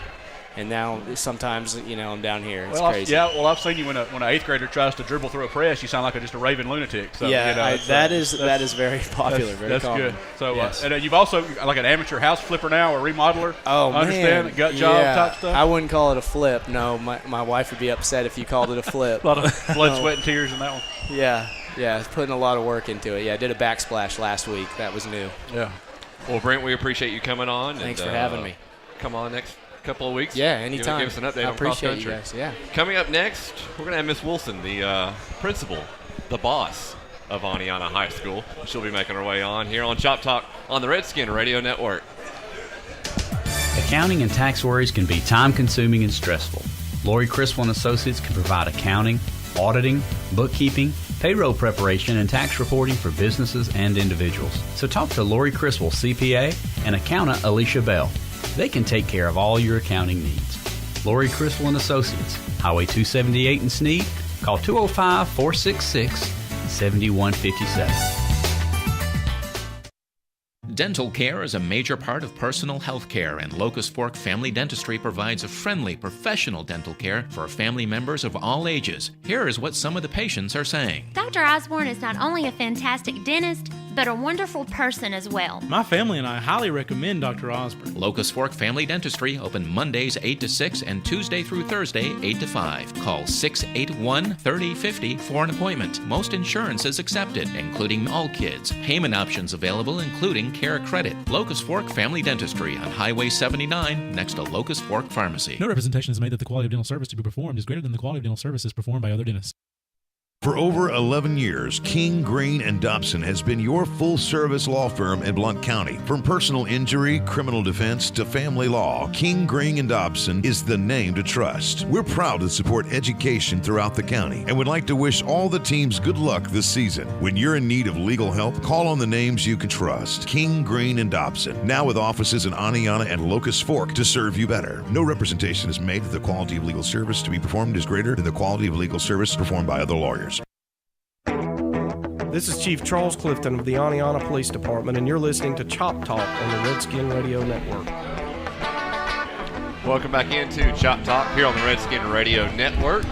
and now sometimes I'm down here. It's crazy. I've seen you when an 8th grader tries to dribble through a press, you sound like just a raving lunatic. So, that is very popular. That's common. good. So yes. And you've also like an amateur house flipper now, or remodeler. Oh man, gut job type stuff. I wouldn't call it a flip. No, my wife would be upset if you called it a flip. A lot of blood, sweat, and tears in that one. Yeah, putting a lot of work into it. Yeah, I did a backsplash last week. That was new. Yeah. Well, Brent, we appreciate you coming on. Thanks for having me. Come on next couple of weeks. Yeah, anytime. Give us an update on cross appreciate country. You guys. Yeah. Coming up next, we're going to have Miss Wilson, the principal, the boss of Oneonta High School. She'll be making her way on here on Chop Talk on the Redskin Radio Network. Accounting and tax worries can be time-consuming and stressful. Lori Criswell & Associates can provide accounting, auditing, bookkeeping, payroll preparation, and tax reporting for businesses and individuals. So talk to Lori Criswell, CPA, and accountant Alicia Bell. They can take care of all your accounting needs. Lori Criswell & Associates, Highway 278 in Sneed. Call 205-466-7157. Dental care is a major part of personal health care, and Locust Fork Family Dentistry provides a friendly, professional dental care for family members of all ages. Here is what some of the patients are saying. Dr. Osborne is not only a fantastic dentist, but a wonderful person as well. My family and I highly recommend Dr. Osborne. Locust Fork Family Dentistry, open Mondays 8 to 6 and Tuesday through Thursday 8 to 5. Call 681-3050 for an appointment. Most insurance is accepted, including all kids. Payment options available, including Care Credit. Locust Fork Family Dentistry on Highway 79 next to Locust Fork Pharmacy. No representation is made that the quality of dental service to be performed is greater than the quality of dental services performed by other dentists. For over 11 years, King, Green & Dobson has been your full-service law firm in Blount County. From personal injury, criminal defense, to family law, King, Green & Dobson is the name to trust. We're proud to support education throughout the county and would like to wish all the teams good luck this season. When you're in need of legal help, call on the names you can trust. King, Green & Dobson, now with offices in Oneonta and Locust Fork to serve you better. No representation is made that the quality of legal service to be performed is greater than the quality of legal service performed by other lawyers. This is Chief Charles Clifton of the Oneonta Police Department, and you're listening to Chop Talk on the Redskin Radio Network. Welcome back into Chop Talk here on the Redskin Radio Network.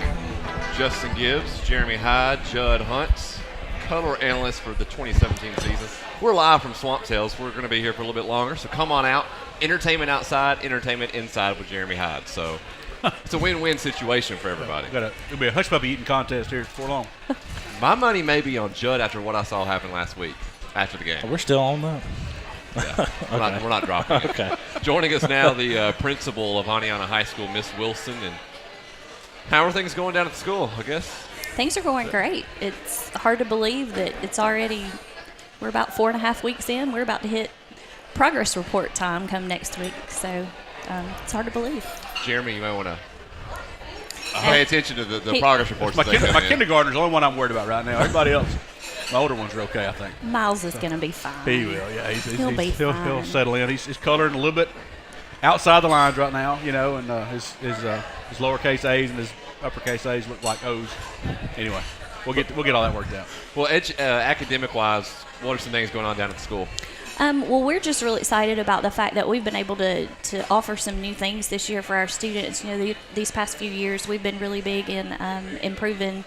Justin Gibbs, Jeremy Hyde, Judd Hunt, color analyst for the 2017 season. We're live from Swamp Tales. We're going to be here for a little bit longer, so come on out. Entertainment outside, entertainment inside with Jeremy Hyde. So it's a win-win situation for everybody. It'll be a hush puppy eating contest here before long. My money may be on Judd after what I saw happen last week after the game. We're still on that. Yeah, we're not dropping it. Okay. Joining us now, the principal of Oneonta High School, Miss Wilson. And how are things going down at the school, I guess? Things are going great. It's hard to believe that we're about 4.5 weeks in. We're about to hit progress report time come next week. So it's hard to believe. Jeremy, you might want to pay attention to the progress reports. My kindergartner's the only one I'm worried about right now. Everybody else, my older ones are okay, I think. Miles is going to be fine. He will, yeah. He'll be fine. He'll settle in. He's coloring a little bit outside the lines right now, and his lowercase A's and his uppercase A's look like O's. Anyway, we'll get all that worked out. Well, academic-wise, what are some things going on down at the school? Well, we're just really excited about the fact that we've been able to offer some new things this year for our students. These past few years, we've been really big in improving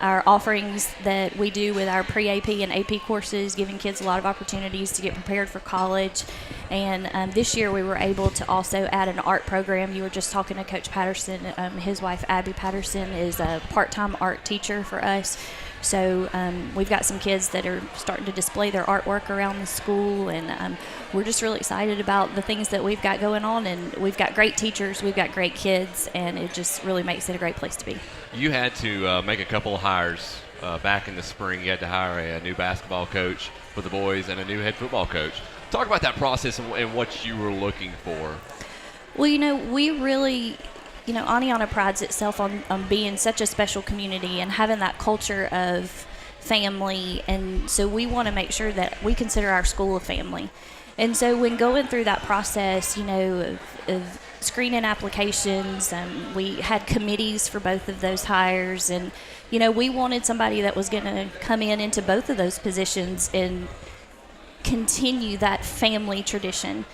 our offerings that we do with our pre-AP and AP courses, giving kids a lot of opportunities to get prepared for college. And this year we were able to also add an art program. You were just talking to Coach Patterson. His wife, Abby Patterson, is a part-time art teacher for us. So we've got some kids that are starting to display their artwork around the school, and we're just really excited about the things that we've got going on. And we've got great teachers, we've got great kids, and it just really makes it a great place to be. You had to make a couple of hires back in the spring. You had to hire a new basketball coach for the boys and a new head football coach. Talk about that process and what you were looking for. Well, we really, Oneonta prides itself on being such a special community and having that culture of family, and so we want to make sure that we consider our school a family. And so when going through that process, of screening applications, we had committees for both of those hires, and we wanted somebody that was going to come into both of those positions and continue that family tradition.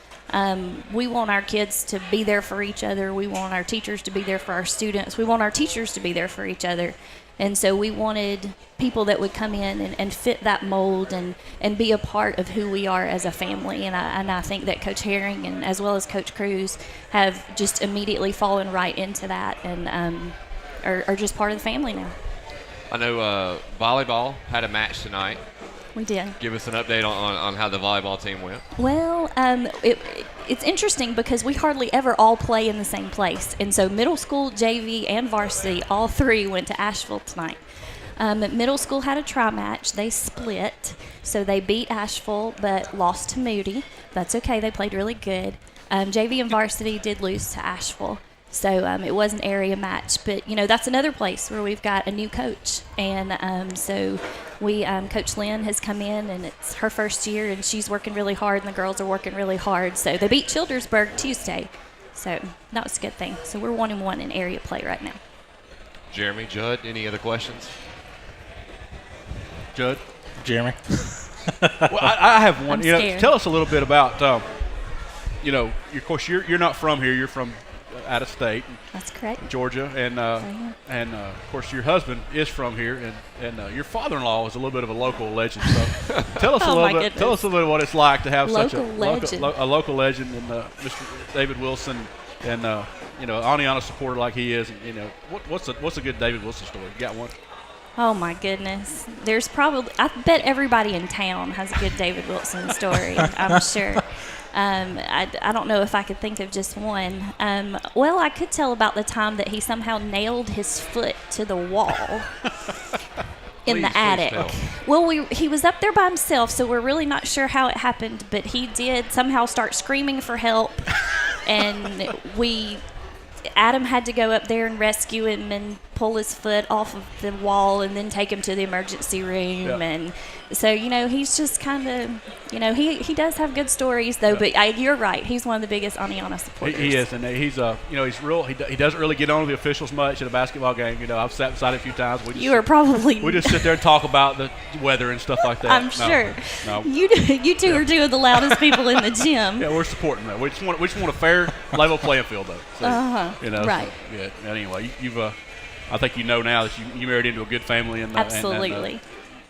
We want our kids to be there for each other. We want our teachers to be there for our students. We want our teachers to be there for each other. And so we wanted people that would come in and fit that mold and be a part of who we are as a family. And I think that Coach Herring and as well as Coach Cruz have just immediately fallen right into that and are just part of the family now. I know volleyball had a match tonight. We did. Give us an update on how the volleyball team went. Well, it's interesting because we hardly ever all play in the same place. And so middle school, JV, and varsity, all three went to Asheville tonight. Middle school had a tri-match. They split. So they beat Asheville but lost to Moody. That's okay. They played really good. JV and varsity did lose to Asheville. So it was an area match. But, that's another place where we've got a new coach. And so we Coach Lynn has come in, and it's her first year, and she's working really hard, and the girls are working really hard. So they beat Childersburg Tuesday. So that was a good thing. So we're 1-1 in area play right now. Jeremy, Judd, any other questions? Judd? Jeremy? Well, I have one. I'm scared. Tell us a little bit about, of course, you're not from here. You're from out of state. That's correct. Georgia, and of course your husband is from here, and your father-in-law is a little bit of a local legend. So tell us a little bit. Tell us a little bit what it's like to have such a local legend, and Mr. David Wilson, and Oneonta supporter like he is. And, what's a good David Wilson story? You got one? Oh my goodness. There's probably, I bet everybody in town has a good David Wilson story, I'm sure. I don't know if I could think of just one. Well, I could tell about the time that he somehow nailed his foot to the wall in the attic. Well, he was up there by himself, so we're really not sure how it happened, but he did somehow start screaming for help, and Adam had to go up there and rescue him and pull his foot off of the wall and then take him to the emergency room. Yeah. And so, he's just kind of, he does have good stories, though. Yeah. But you're right. He's one of the biggest Oneonta supporters. He is, and he's, he's real. He doesn't really get on with the officials much at a basketball game. I've sat beside it a few times. We just sit there and talk about the weather and stuff like that. I'm sure. No. You two are two of the loudest people in the gym. Yeah, we're supporting that. We just want a fair, level playing field, though. So, right. So, yeah. Anyway, you've. I think now that you married into a good family. Absolutely.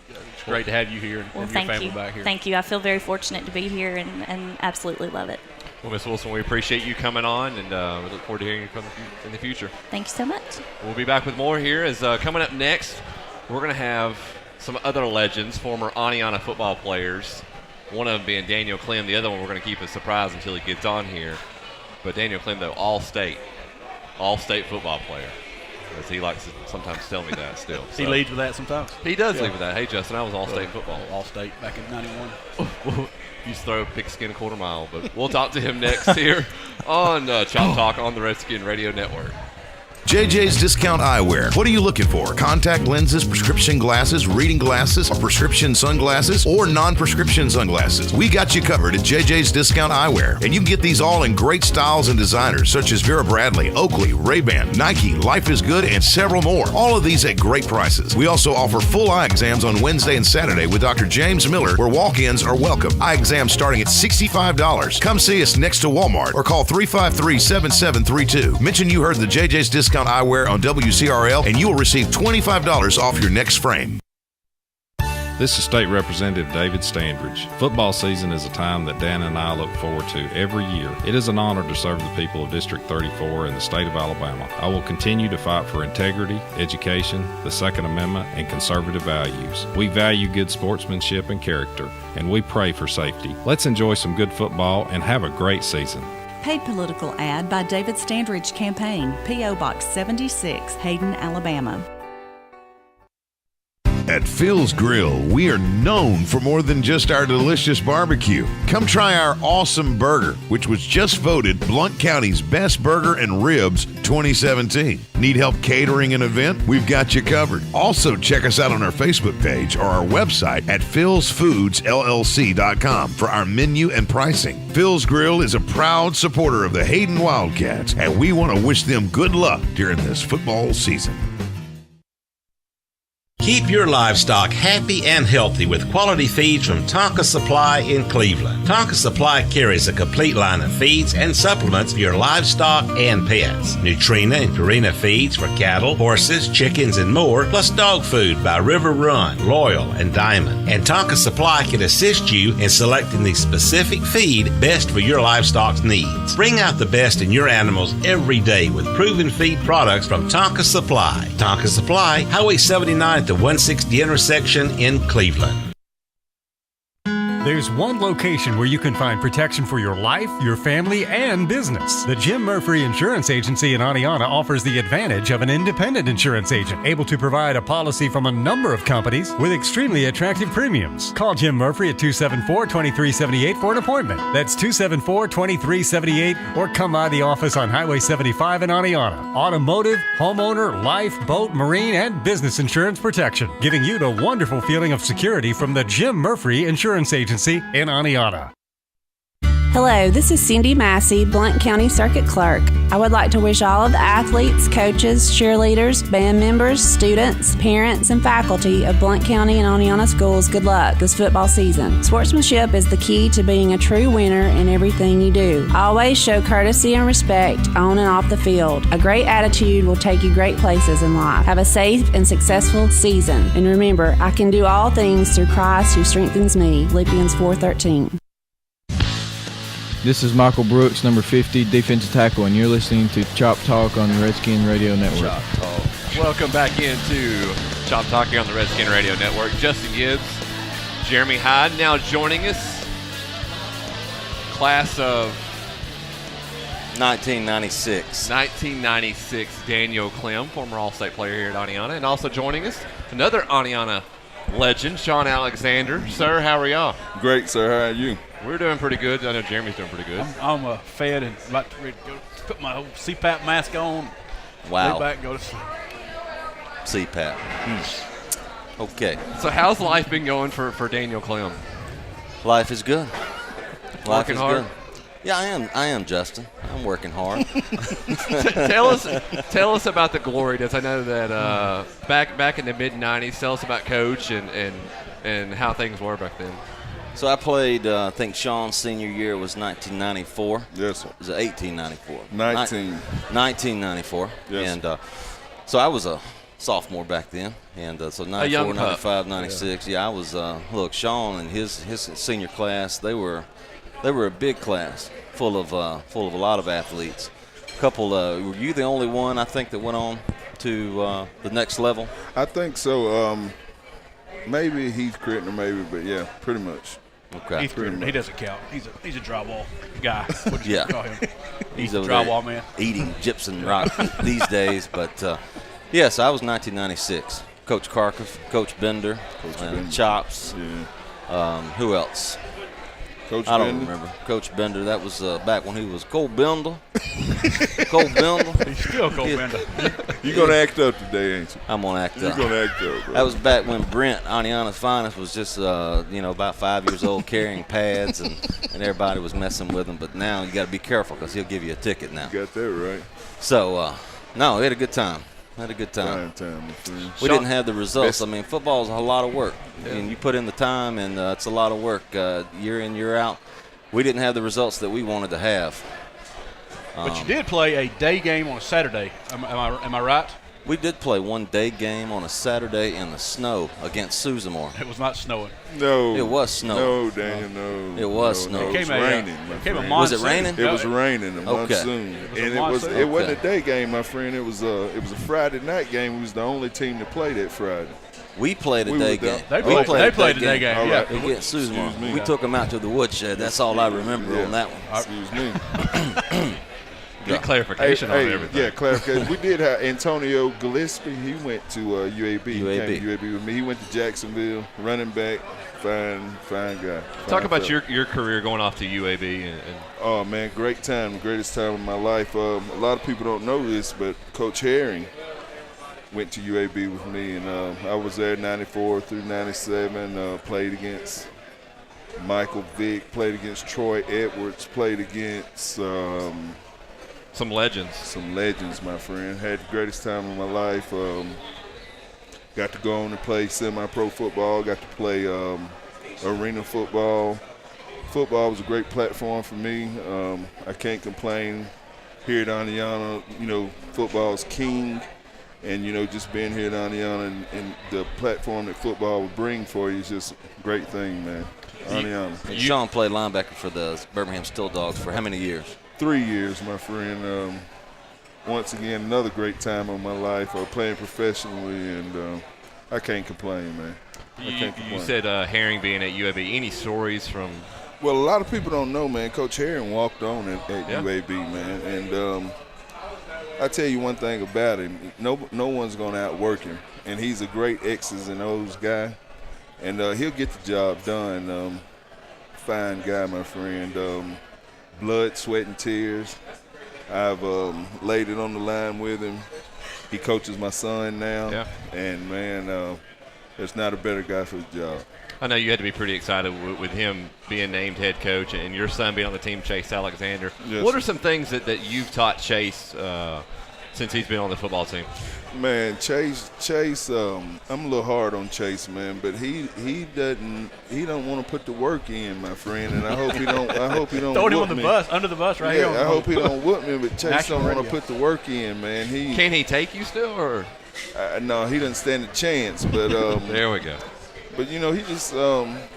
It's great to have you here and your family back here. Thank you. I feel very fortunate to be here and absolutely love it. Well, Ms. Wilson, we appreciate you coming on, and we look forward to hearing you from in the future. Thank you so much. We'll be back with more here. As coming up next, we're going to have some other legends, former Oneonta football players. One of them being Daniel Clem. The other one we're going to keep a surprise until he gets on here. But Daniel Clem, though, all-state football player. As he likes to sometimes tell me that still. He leads with that sometimes. He does lead with that. Hey, Justin, I was all-state football. All-state back in 91. Used to throw pigskin a quarter mile. But we'll talk to him next here on Chop Talk on the Redskin Radio Network. JJ's Discount Eyewear. What are you looking for? Contact lenses, prescription glasses, reading glasses, or prescription sunglasses, or non-prescription sunglasses? We got you covered at JJ's Discount Eyewear. And you can get these all in great styles and designers such as Vera Bradley, Oakley, Ray-Ban, Nike, Life is Good, and several more. All of these at great prices. We also offer full eye exams on Wednesday and Saturday with Dr. James Miller, where walk-ins are welcome. Eye exams starting at $65. Come see us next to Walmart or call 353-7732. Mention you heard the JJ's Discount Eyewear on WCRL and you will receive $25 off your next frame. This is State Representative David Standridge. Football season is a time that Dan and I look forward to every year. It is an honor to serve the people of District 34 in the state of Alabama. I will continue to fight for integrity, education, the Second Amendment, and conservative values. We value good sportsmanship and character, and we pray for safety. Let's enjoy some good football and have a great season. Paid political ad by David Standridge Campaign, P.O. Box 76, Hayden, Alabama. At Phil's Grill, we are known for more than just our delicious barbecue. Come try our awesome burger, which was just voted Blount County's best burger and ribs 2017. Need help catering an event? We've got you covered. Also, check us out on our Facebook page or our website at philsfoodsllc.com for our menu and pricing. Phil's Grill is a proud supporter of the Hayden Wildcats, and we want to wish them good luck during this football season. Keep your livestock happy and healthy with quality feeds from Tonka Supply in Cleveland. Tonka Supply carries a complete line of feeds and supplements for your livestock and pets. Nutrina and Purina feeds for cattle, horses, chickens, and more, plus dog food by River Run, Loyal, and Diamond. And Tonka Supply can assist you in selecting the specific feed best for your livestock's needs. Bring out the best in your animals every day with proven feed products from Tonka Supply. Tonka Supply, Highway 79 at the 160 intersection in Cleveland. There's one location where you can find protection for your life, your family, and business. The Jim Murphy Insurance Agency in Oneonta offers the advantage of an independent insurance agent, able to provide a policy from a number of companies with extremely attractive premiums. Call Jim Murphy at 274-2378 for an appointment. That's 274-2378, or come by the office on Highway 75 in Oneonta. Automotive, homeowner, life, boat, marine, and business insurance protection, giving you the wonderful feeling of security from the Jim Murphy Insurance Agency in Oneonta. Hello, this is Cindy Massey, Blount County Circuit Clerk. I would like to wish all of the athletes, coaches, cheerleaders, band members, students, parents, and faculty of Blount County and Oneonta schools good luck this football season. Sportsmanship is the key to being a true winner in everything you do. Always show courtesy and respect on and off the field. A great attitude will take you great places in life. Have a safe and successful season. And remember, I can do all things through Christ who strengthens me. Philippians 4:13. This is Michael Brooks, number 50, defensive tackle, and you're listening to Chop Talk on the Redskin Radio Network. Chop Talk. Welcome back into Chop Talk here on the Redskin Radio Network. Justin Gibbs, Jeremy Hyde now joining us. Class of 1996. 1996, Daniel Clem, former All-State player here at Oneonta. And also joining us, another Oneonta legend, Sean Alexander. Sir, how are y'all? Great, sir. How are you? We're doing pretty good. I know Jeremy's doing pretty good. I'm fed and about to ready to go put my whole CPAP mask on. Wow. Lay back and go to sleep. CPAP. Okay. So how's life been going for Daniel Clem? Life is good. Life Working is hard? good. Yeah, I am, Justin. I'm working hard. Tell us about the glory days. I know that back in the mid-'90s. Tell us about Coach and how things were back then. So I played, I think Sean's senior year was 1994. Yes, sir. Was it 1894? 1994. Yes. And so I was a sophomore back then. And so 94, 95, 96. Yeah, I was, look, Sean and his senior class, they were a big class full of a lot of athletes. Were you the only one, I think, that went on to the next level? I think so. Maybe Heath Crittner, maybe, but yeah, pretty much. Okay. Heath Crittner, he doesn't count. He's a drywall guy. What yeah. Call him? He's a drywall man. Eating gypsum rock these days. But, yes, I was 1996. Coach Karkoff, Coach Bender, Chops. Yeah. Who else? Coach I don't Bender? remember. Coach Bender, that was back when he was Cole Bender. Cole Bender. He's still Cole Bender. You're going to act up today, ain't you? I'm going to act up. You're going to act up, bro. That was back when Brent, Oneonta's finest, was just, about 5 years old, carrying pads, and everybody was messing with him. But now you got to be careful because he'll give you a ticket now. You got that right. So, no, we had a good time. We didn't have the results. I mean, football is a lot of work. Yeah. And you put in the time, and it's a lot of work year in, year out. We didn't have the results that we wanted to have. But you did play a day game on a Saturday. Am I right? We did play one day game on a Saturday in the snow against Susamore. It was not snowing. No. It was snowing. No, Daniel, no. It was snowing. It was raining. Was it raining? It was raining, a monsoon. It wasn't a day game, my friend. It was a Friday night game. We was the only team to play that Friday. We played a day game. They played a day game. Yeah. Against Susamore. We took them out to the woodshed. That's all I remember on that one. Excuse me. Good clarification on everything. Yeah, clarification. We did have Antonio Gillespie. He went to UAB. He came to UAB with me. He went to Jacksonville, running back. Fine guy. Talk about your career going off to UAB. Oh, man, great time. The greatest time of my life. A lot of people don't know this, but Coach Herring went to UAB with me, and I was there 94 through 97, played against Michael Vick, played against Troy Edwards, played against some legends. Some legends, my friend. Had the greatest time of my life. Got to go on and play semi-pro football. Got to play arena football. Football was a great platform for me. I can't complain. Here at Oneonta, football's king. And, just being here at Oneonta and the platform that football would bring for you is just a great thing, man. Oneonta. Sean played linebacker for the Birmingham Steel Dogs for how many years? 3 years, my friend. Once again, another great time of my life. Playing professionally, and I can't complain, man. You said Herring being at UAB. Any stories from? Well, a lot of people don't know, man. Coach Herring walked on at UAB, man, and I tell you one thing about him. No one's going to outwork him, and he's a great X's and O's guy, and he'll get the job done. Fine guy, my friend. Blood, sweat, and tears. I've laid it on the line with him. He coaches my son now, and, man, there's not a better guy for the job. I know you had to be pretty excited with him being named head coach and your son being on the team, Chase Alexander. Yes. What are some things that you've taught Chase since he's been on the football team? Man, Chase, I'm a little hard on Chase, man, but he don't want to put the work in, my friend, and I hope he don't throw him on the under the bus right here. I hope he don't whoop me, but Chase don't want to put the work in, man. Can he take you still, or? No, he doesn't stand a chance, but there we go. But he just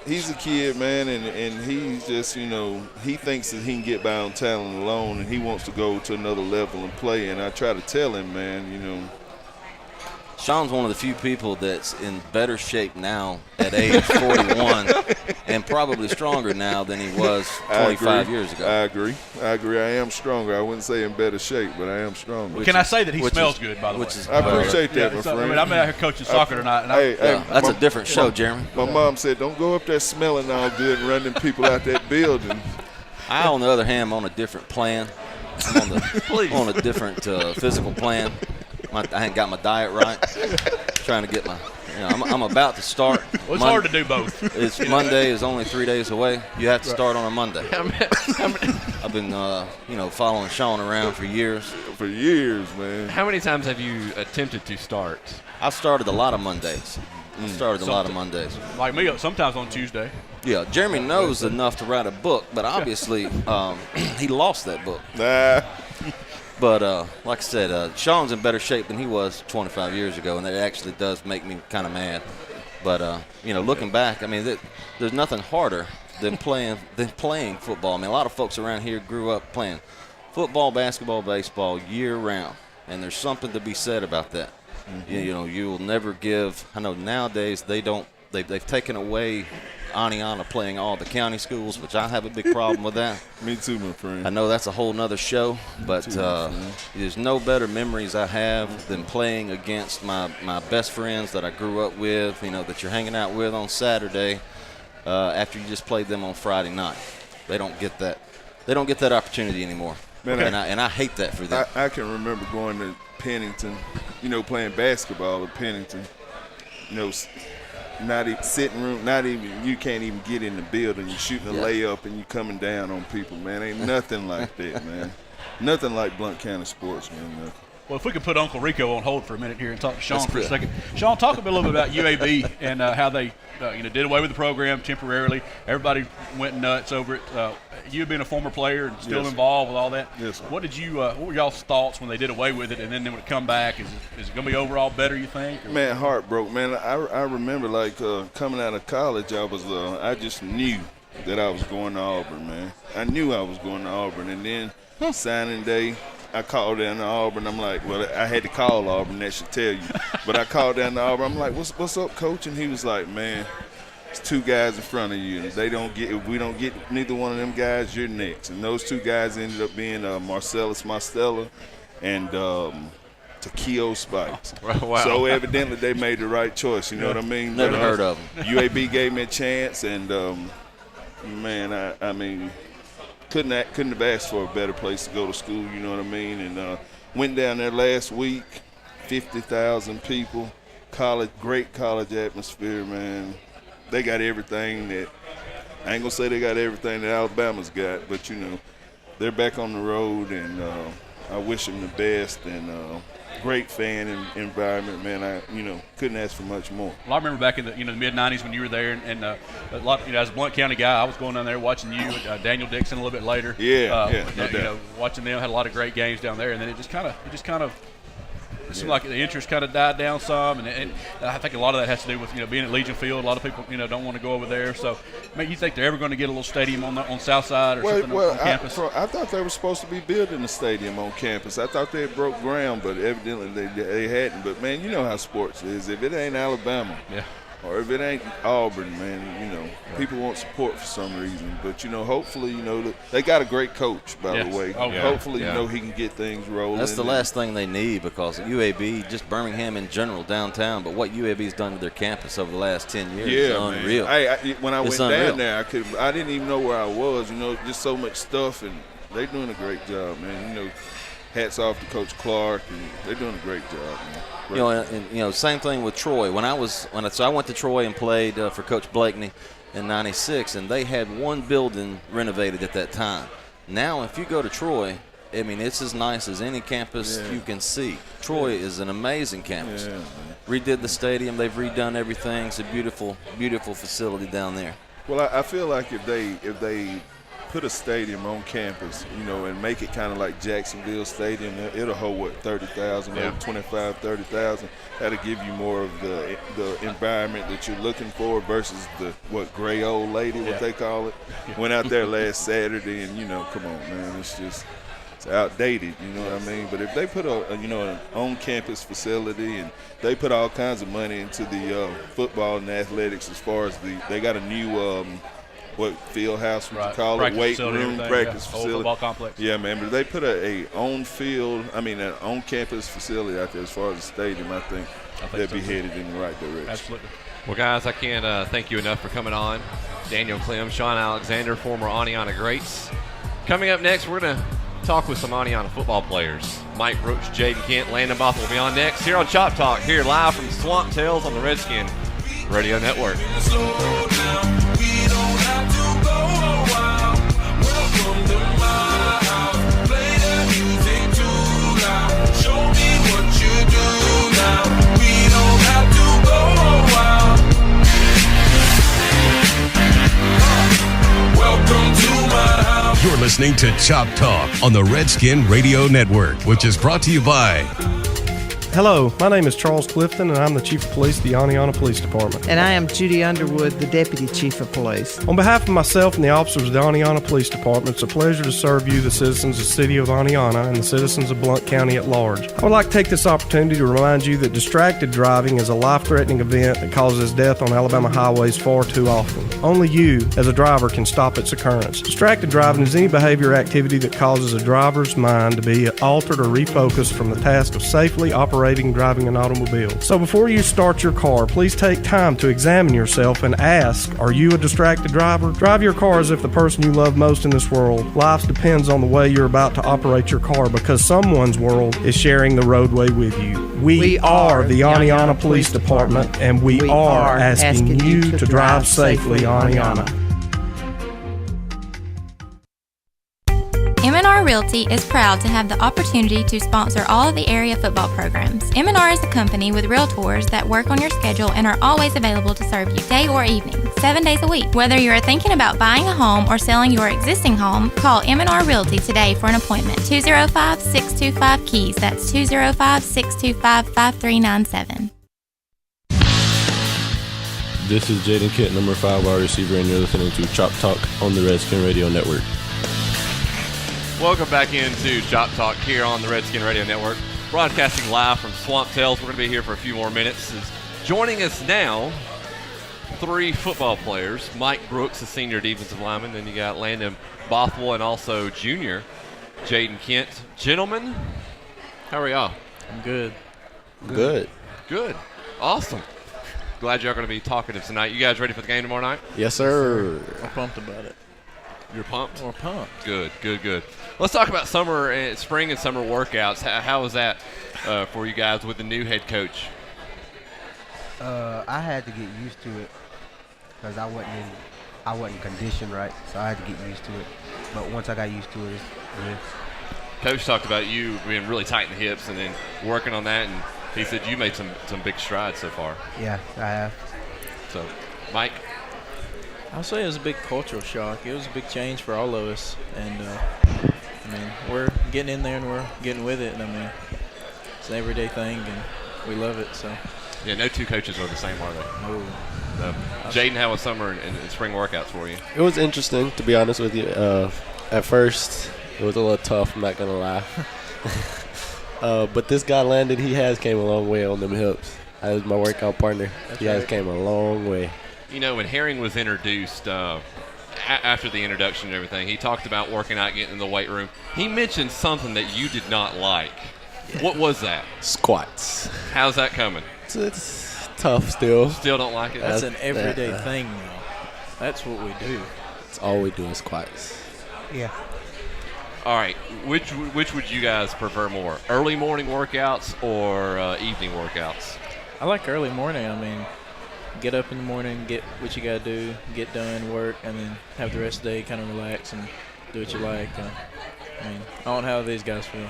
he's a kid, man, and he's just he thinks that he can get by on talent alone, and he wants to go to another level and play. And I try to tell him, man, Sean's one of the few people that's in better shape now at age 41 and probably stronger now than he was 25 years ago. I agree. I am stronger. I wouldn't say in better shape, but I am stronger. Can I say that he smells good, by the way? I appreciate that, my friend. I'm out here coaching soccer tonight. That's a different show, Jeremy. My mom said, don't go up there smelling all good and running people out that building. I, on the other hand, am on a different plan. I'm on a different physical plan. I ain't got my diet right. Trying to get my, I'm about to start. Well, it's hard to do both. Monday is only 3 days away. You have to start on a Monday. I've been, following Sean around for years. For years, man. How many times have you attempted to start? I've started a lot of Mondays. Like me, sometimes on Tuesday. Yeah, Jeremy knows enough to write a book, but obviously he lost that book. Nah. But like I said, Sean's in better shape than he was 25 years ago, and that actually does make me kind of mad. But looking back, I mean, there's nothing harder than playing football. I mean, a lot of folks around here grew up playing football, basketball, baseball year round, and there's something to be said about that. Mm-hmm. You will never give. I know nowadays they've taken away Oneonta playing all the county schools, which I have a big problem with that. Me too, my friend. I know that's a whole nother show, but there's no better memories I have than playing against my best friends that I grew up with, that you're hanging out with on Saturday after you just played them on Friday night. They don't get that. They don't get that opportunity anymore. Man, and I hate that for them. I can remember going to Pennington, playing basketball at Pennington, not even sitting room, you can't even get in the building. You're shooting a layup and you're coming down on people, man. Ain't nothing like that, man. Nothing like Blount County sports, man. Well, if we could put Uncle Rico on hold for a minute here and talk to Sean for a second. Sean, talk a little bit about UAB and how they did away with the program temporarily. Everybody went nuts over it. You being a former player and still involved with all that. Yes, sir. What were y'all's thoughts when they did away with it, and then when it come back? Is it going to be overall better, you think? Or? Man, heart broke, man. I remember coming out of college, I just knew that I was going to Auburn, man. I knew I was going to Auburn, and then signing day, I called down to Auburn. I'm like, well, I had to call Auburn. That should tell you. But I called down to Auburn. I'm like, what's up, coach? And he was like, man, it's two guys in front of you. And if we don't get neither one of them guys, you're next. And those two guys ended up being Marcellus Mostella and Takeo Spikes. Wow. So evidently they made the right choice. You know what I mean? Never heard of them. UAB gave me a chance, and man, I mean, couldn't have asked for a better place to go to school, you know what I mean? And went down there last week, 50,000 people, great college atmosphere, man. They got everything that – I ain't going to say they got everything that Alabama's got, but, they're back on the road, and I wish them the best. And great fan environment, man. I couldn't ask for much more. Well, I remember back in the the mid-'90s when you were there, and a lot as a Blount County guy, I was going down there watching you, Daniel Dixon a little bit later. Watching them, had a lot of great games down there, and then it just kind of it seemed like the interest kind of died down some, and I think a lot of that has to do with being at Legion Field. A lot of people don't want to go over there. So, you think they're ever going to get a little stadium on South Side or something on campus? I thought they were supposed to be building a stadium on campus. I thought they had broke ground, but evidently they hadn't. But man, you know how sports is. If it ain't Alabama, or if it ain't Auburn, man, people want support for some reason. But hopefully, they got a great coach, by the way. Hopefully, he can get things rolling. That's the last thing they need, because UAB, just Birmingham in general, downtown, but what UAB's done to their campus over the last 10 years is unreal. When I went down there, I didn't even know where I was. Just so much stuff, and they're doing a great job, man. Hats off to Coach Clark, and they're doing a great job, man. Same thing with Troy. I went to Troy and played for Coach Blakeney in '96, and they had one building renovated at that time. Now, if you go to Troy, it's as nice as any campus you can see. Troy is an amazing campus. Redid the stadium. They've redone everything. It's a beautiful, beautiful facility down there. Well, I feel like if they put a stadium on campus, and make it kind of like Jacksonville Stadium, it'll hold 30,000, maybe 25, 30,000. That'll give you more of the environment that you're looking for versus the gray old lady, what they call it. Went out there last Saturday, and come on, man, it's outdated, you know what I mean? But if they put an on-campus facility, and they put all kinds of money into the football and athletics, as far as they got a new field house, what you call it, weight room, practice facility. Old football complex. Yeah, man, but if they put an on-campus facility out there as far as the stadium, I think they'd be headed in the right direction. Absolutely. Well, guys, I can't thank you enough for coming on. Daniel Clem, Sean Alexander, former Oneonta greats. Coming up next, we're going to talk with some Oneonta football players. Mike Roach, Jaden Kent, Landon Bothell will be on next here on Chop Talk, here live from Swamp Tales on the Redskin Radio Network. You're listening to Chop Talk on the Redskin Radio Network, which is brought to you by... Hello, my name is Charles Clifton, and I'm the Chief of Police of the Oneonta Police Department. And I am Judy Underwood, the Deputy Chief of Police. On behalf of myself and the officers of the Oneonta Police Department, it's a pleasure to serve you, the citizens of the City of Oneonta, and the citizens of Blount County at large. I would like to take this opportunity to remind you that distracted driving is a life-threatening event that causes death on Alabama highways far too often. Only you, as a driver, can stop its occurrence. Distracted driving is any behavior or activity that causes a driver's mind to be altered or refocused from the task of safely operating driving an automobile. So before you start your car, please take time to examine yourself and ask, are you a distracted driver? Drive your car as if the person you love most in this world. Life depends on the way you're about to operate your car, because someone's world is sharing the roadway with you. We are the Oneonta Police Department, and we are asking you to drive safely, Oneonta. M&R Realty is proud to have the opportunity to sponsor all of the area football programs. M&R is a company with realtors that work on your schedule and are always available to serve you day or evening, 7 days a week. Whether you are thinking about buying a home or selling your existing home, call M&R Realty today for an appointment. 205-625-KEYS. That's 205-625-5397. This is Jaden Kent, number 5 wide receiver, and you're listening to Chop Talk on the Redskin Radio Network. Welcome back into Chop Talk here on the Redskin Radio Network, broadcasting live from Swamp Tails. We're going to be here for a few more minutes. Joining us now, 3 football players. Mike Brooks, a senior defensive lineman. Then you got Landon Bothwell and also junior Jaden Kent. Gentlemen, how are y'all? I'm good. Good. Good. Awesome. Glad y'all going to be talkative tonight. You guys ready for the game tomorrow night? Yes, sir. I'm pumped about it. You're pumped? We're pumped. Good. Let's talk about spring and summer workouts. How was that for you guys with the new head coach? I had to get used to it because I wasn't conditioned right, so I had to get used to it. But once I got used to it, it's good. Coach talked about you being really tight in the hips and then working on that, and he said you made some big strides so far. Yeah, I have. So, Mike? I'll say it was a big cultural shock. It was a big change for all of us. And, we're getting in there and we're getting with it. And, it's an everyday thing, and we love it. So. Yeah, no 2 coaches are the same, are they? No. Jaden, how was summer and spring workouts for you? It was interesting, to be honest with you. At first, it was a little tough, I'm not going to lie. But this guy, Landon, he has came a long way on them hips. That was my workout partner. He has came a long way. You know, when Herring was introduced, after the introduction and everything, he talked about working out, getting in the weight room. He mentioned something that you did not like. What was that? Squats. How's that coming? It's tough still. Still don't like it? That's an everyday thing now. That's what we do. That's all we do is squats. Yeah. All right, which would you guys prefer more, early morning workouts or evening workouts? I like early morning. Get up in the morning, get what you got to do, get done, work, and then have the rest of the day kind of relax and do what you like. I don't know how these guys feel.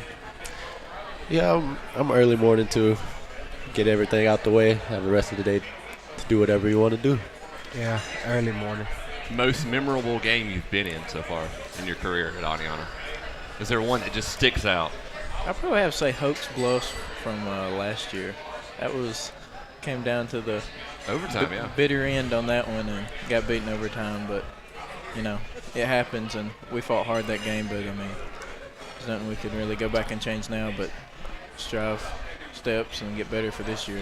Yeah, I'm early morning too. Get everything out the way, have the rest of the day to do whatever you want to do. Yeah, early morning. Most memorable game you've been in so far in your career at Oneonta? Is there one that just sticks out? I probably have to say Hope's Bluffs from last year. That came down to the overtime, bitter end on that one and got beaten overtime. But, it happens, and we fought hard that game. But, there's nothing we can really go back and change now but strive steps and get better for this year.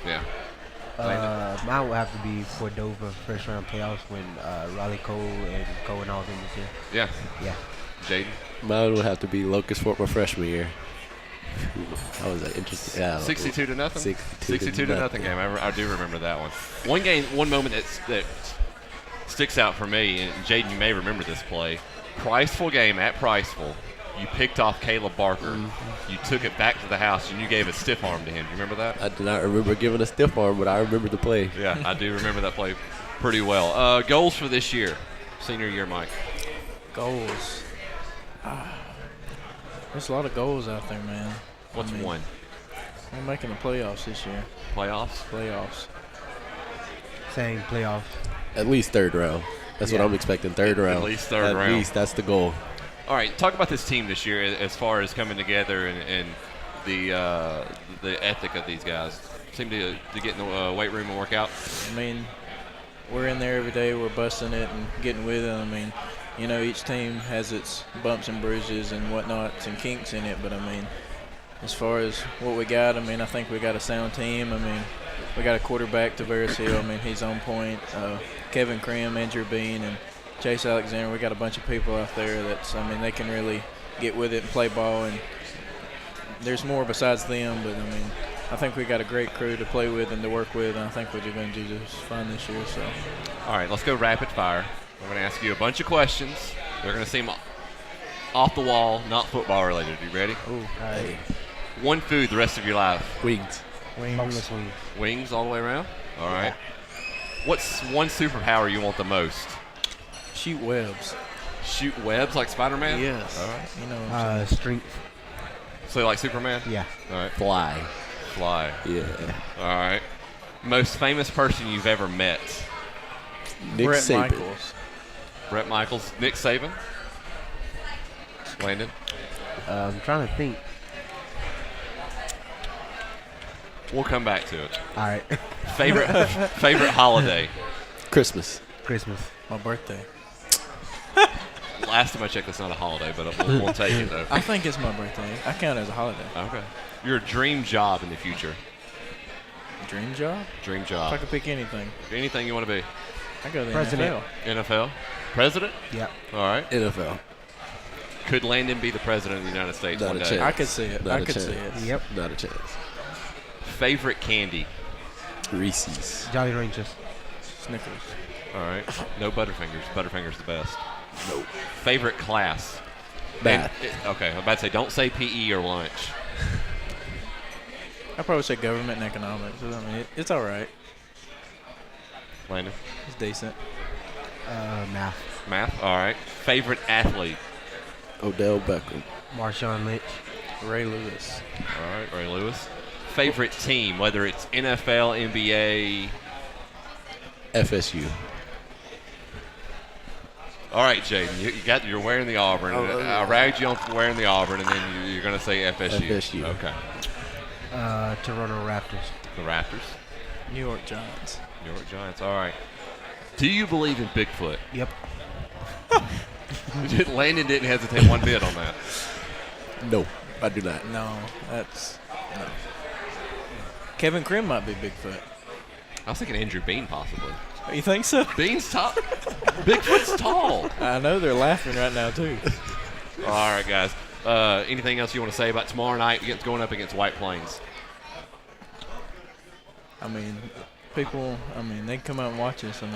Yeah. Mine would have to be Cordova first round playoffs when Riley Cole and Cole and all them was here. Yeah. Jaden? Mine would have to be Locust Fort my freshman year. That was an interesting. 62 to nothing. 62 to nothing game. I do remember that one. One moment that sticks out for me, and Jaden, you may remember this play. Priceville game at Priceville. You picked off Caleb Barker. You took it back to the house, and you gave a stiff arm to him. Do you remember that? I do not remember giving a stiff arm, but I remember the play. Yeah, I do remember that play pretty well. Goals for this year, senior year, Mike. Goals. There's a lot of goals out there, man. What's one? We're making the playoffs this year. Playoffs? Same playoffs. At least third round. That's what I'm expecting, third round. At least third round. At least, that's the goal. All right, talk about this team this year as far as coming together and the ethic of these guys. Seem to get in the weight room and work out. We're in there every day. We're busting it and getting with it. Each team has its bumps and bruises and whatnots and kinks in it. But, as far as what we got, I think we got a sound team. We got a quarterback, Tavares Hill. He's on point. Kevin Krim, Andrew Bean, and Chase Alexander. We got a bunch of people out there that's, they can really get with it and play ball. And there's more besides them. But, I think we got a great crew to play with and to work with. And I think we're going to do just fine this year. So. All right, let's go rapid fire. I'm going to ask you a bunch of questions. They're going to seem off the wall, not football related. You ready? Ooh, all right. One food the rest of your life. Wings. Wings. Wings all the way around? All right. Yeah. What's one superpower you want the most? Shoot webs. Shoot webs like Spider-Man? Yes. All right. You know what I'm saying. Strength. So like Superman? Yeah. All right. Fly. Yeah. All right. Most famous person you've ever met? Brett Michaels. Brett Michaels. Nick Saban? Landon? I'm trying to think. We'll come back to it. All right. Favorite holiday? Christmas. My birthday. Last time I checked, that's not a holiday, but we'll take it, though. I think it's my birthday. I count it as a holiday. Okay. Your dream job in the future? Dream job? Dream job. If I could pick anything. Anything you want to be? I go to the President. NFL? President? Yeah. All right. NFL. Could Landon be the president of the United States Not one a day? chance. I could see it. Not I a could chance. see it. Yep. Not a chance. Favorite candy? Reese's. Jolly Ranchers. Snickers. All right. No Butterfingers. Butterfingers the best. Nope. Favorite class? Math. Okay. I'm about to say, don't say PE or lunch. I'd probably say government and economics. I mean, it's all right. Landon? It's decent. Math. Math? All right. Favorite athlete? Odell Beckham. Marshawn Lynch. Ray Lewis. All right. Ray Lewis. Favorite team, whether it's NFL, NBA? FSU. All right, Jaden, you're wearing the Auburn. I ragged you on wearing the Auburn, and then you're going to say FSU. FSU. Okay. Toronto Raptors. The Raptors. New York Giants. New York Giants. All right. Do you believe in Bigfoot? Yep. Landon didn't hesitate one bit on that. No, I do not. No, that's no. Kevin Krim might be Bigfoot. I was thinking Andrew Bean, possibly. You think so? Bean's tall. Bigfoot's tall. I know they're laughing right now, too. All right, guys. Anything else you want to say about tomorrow night going up against White Plains? I mean, people, they can come out and watch us. I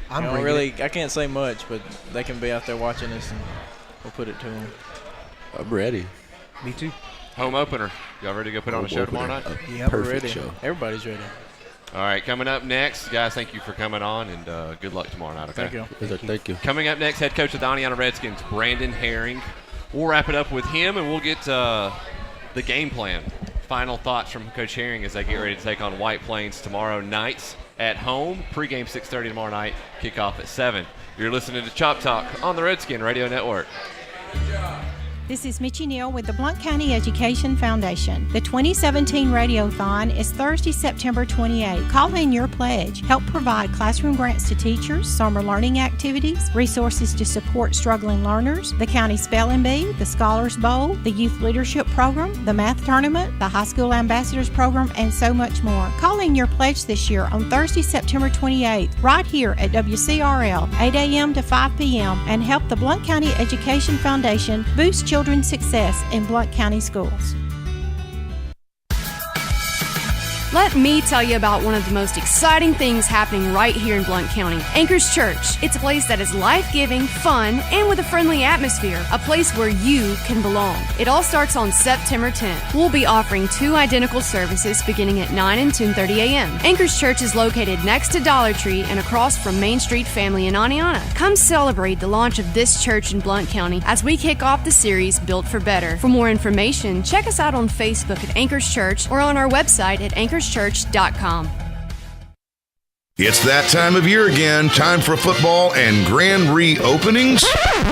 I'm I can't say much, but they can be out there watching us, and we'll put it to them. I'm ready. Me too. Home opener. Y'all ready to go put on a show tomorrow night? Yep. We're Perfect ready. show. Everybody's ready. All right, coming up next, guys, thank you for coming on, and good luck tomorrow night, okay? Thank you. Thank you. Coming up next, head coach of the Oneonta Redskins, Brandon Herring. We'll wrap it up with him, and we'll get the game plan. Final thoughts from Coach Herring as they get ready to take on White Plains tomorrow night at home. Pre-game 6:30 tomorrow night, kickoff at 7. You're listening to Chop Talk on the Redskin Radio Network. This is Mitchie Neal with the Blount County Education Foundation. The 2017 Radiothon is Thursday, September 28. Call in your pledge. Help provide classroom grants to teachers, summer learning activities, resources to support struggling learners, the County Spelling Bee, the Scholars Bowl, the Youth Leadership Program, the Math Tournament, the High School Ambassadors Program, and so much more. Call in your pledge this year on Thursday, September 28th, right here at WCRL, 8 a.m. to 5 p.m., and help the Blount County Education Foundation boost children's success in Blount County schools. Let me tell you about one of the most exciting things happening right here in Blount County. Anchor's Church. It's a place that is life-giving, fun, and with a friendly atmosphere. A place where you can belong. It all starts on September 10th. We'll be offering 2 identical services beginning at 9 and 10:30 a.m. Anchor's Church is located next to Dollar Tree and across from Main Street Family in Oneonta. Come celebrate the launch of this church in Blount County as we kick off the series Built for Better. For more information, check us out on Facebook at Anchor's Church or on our website at anchorschurch.com. It's that time of year again. Time for football and grand reopenings.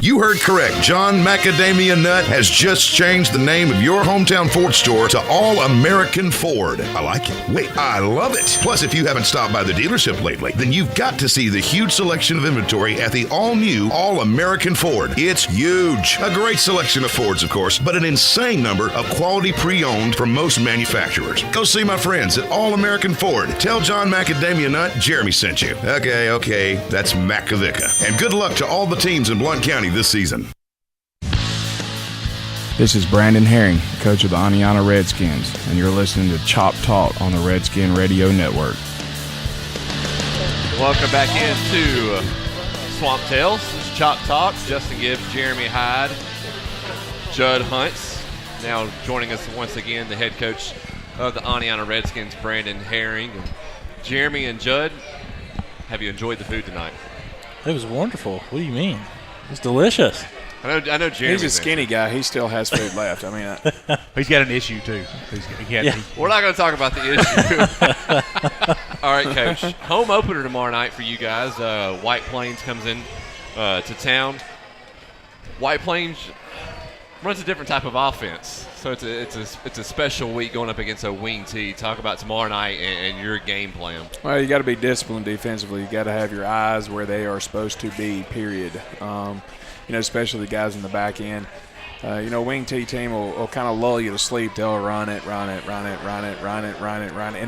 You heard correct. John Macadamia Nut has just changed the name of your hometown Ford store to All American Ford. I like it. Wait, I love it. Plus, if you haven't stopped by the dealership lately, then you've got to see the huge selection of inventory at the all-new All American Ford. It's huge. A great selection of Fords, of course, but an insane number of quality pre-owned from most manufacturers. Go see my friends at All American Ford. Tell John Macadamia Nut Jeremy sent you. Okay, that's Macavica. And good luck to all the teams in Blount County this season. This is Brandon Herring, coach of the Oneonta Redskins, and you're listening to Chop Talk on the Redskin Radio Network. Welcome back into Swamp Tales. It's Chop Talks. Justin Gibbs, Jeremy Hyde, Judd Hunts. Now joining us once again, the head coach of the Oneonta Redskins, Brandon Herring. And Jeremy and Judd, have you enjoyed the food tonight? It was wonderful. What do you mean? It's delicious. I know Jeremy. He's a skinny guy. He still has food left. I mean, he's got an issue too. We're not going to talk about the issue. All right, Coach. Home opener tomorrow night for you guys. White Plains comes in to town. White Plains runs a different type of offense, so it's a special week going up against a wing tee. Talk about tomorrow night and your game plan. Well, you got to be disciplined defensively. You got to have your eyes where they are supposed to be. Period. Especially the guys in the back end. Wing tee team will kind of lull you to sleep. They'll run it, and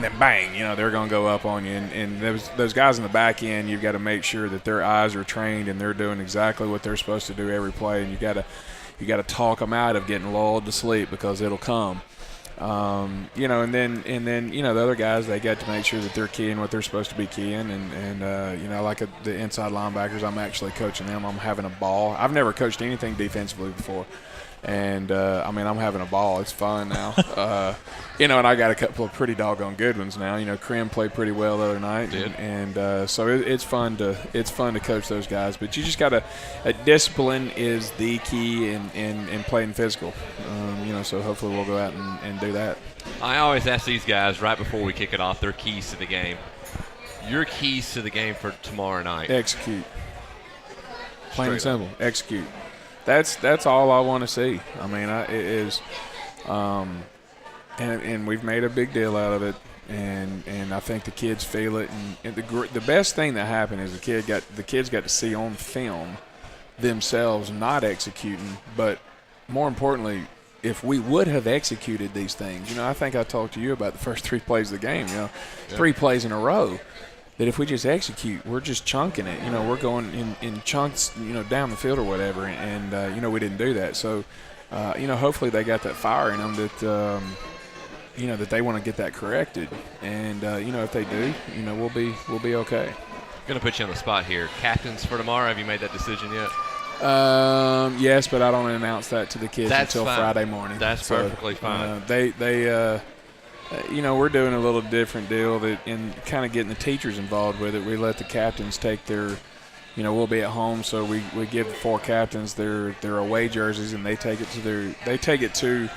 then bang, they're going to go up on you. And those guys in the back end, you've got to make sure that their eyes are trained and they're doing exactly what they're supposed to do every play. And you got to talk them out of getting lulled to sleep because it'll come. And then the other guys, they got to make sure that they're keying what they're supposed to be keying, like the inside linebackers, I'm actually coaching them. I'm having a ball. I've never coached anything defensively before, and I'm having a ball. It's fun now. And I got a couple of pretty doggone good ones now. Krim played pretty well the other night, and so it's fun to coach those guys. But you just got to discipline is the key in playing physical. So hopefully we'll go out and do that. I always ask these guys right before we kick it off their keys to the game. Your keys to the game for tomorrow night. Execute. Plain and simple. Execute. That's all I want to see. And we've made a big deal out of it, and I think the kids feel it. And the best thing that happened is the kids got to see on film themselves not executing, but more importantly, if we would have executed these things, I think I talked to you about the first 3 plays of the game, 3 plays in a row, that if we just execute, we're just chunking it. We're going in chunks, down the field or whatever, and we didn't do that. So, hopefully they got that fire in them that, that they want to get that corrected. And, if they do, we'll be okay. Going to put you on the spot here. Captains for tomorrow, have you made that decision yet? Yes, but I don't announce that to the kids until Friday morning. That's perfectly fine. We're doing a little different deal in kind of getting the teachers involved with it. We let the captains take their, we'll be at home, so we give the 4 captains their away jerseys, and they take it to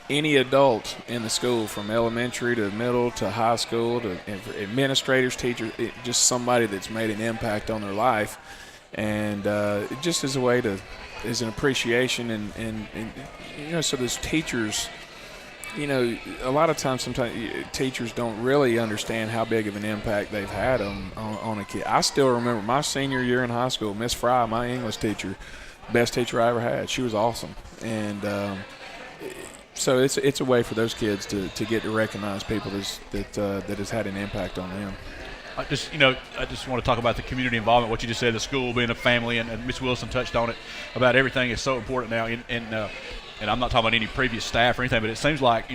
any adult in the school, from elementary to middle to high school to administrators, teachers, just somebody that's made an impact on their life. And just as a way as an appreciation and so those teachers, a lot of times sometimes teachers don't really understand how big of an impact they've had on a kid. I still remember my senior year in high school, Miss Fry, my English teacher, best teacher I ever had. She was awesome. And so it's a way for those kids to get to recognize people that has had an impact on them. I just want to talk about the community involvement, what you just said, the school being a family, and Ms. Wilson touched on it, about everything is so important now. And I'm not talking about any previous staff or anything, but it seems like,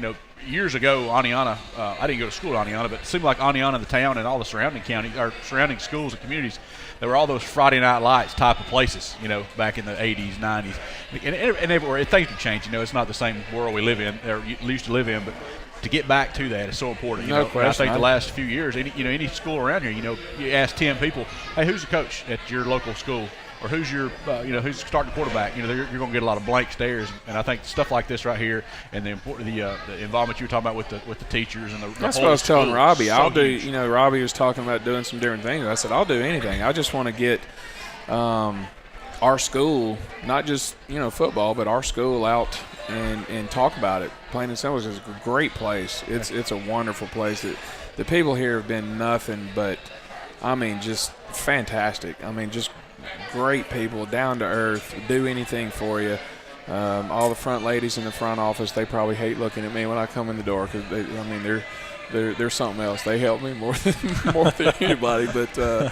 years ago, Oneonta, I didn't go to school at Oneonta, but it seemed like Oneonta, the town, and all the surrounding schools and communities, there were all those Friday Night Lights type of places, back in the 80s, 90s. And everywhere, things have changed. It's not the same world we live in, or used to live in, but to get back to that is so important. No question. I think the last few years, any school around here, you ask 10 people, hey, who's the coach at your local school, or who's your, who's starting quarterback? You're going to get a lot of blank stares. And I think stuff like this right here, and the involvement you were talking about with the teachers and the that's what I was telling Robbie. Robbie was talking about doing some different things. I said, I'll do anything. I just want to get our school, not just football, but our school out and talk about it. Plain and simple, is a great place. It's a wonderful place. The people here have been nothing but, just fantastic. Just great people, down to earth, do anything for you. All the front ladies in the front office, they probably hate looking at me when I come in the door because they're something else. They help me more than anybody. But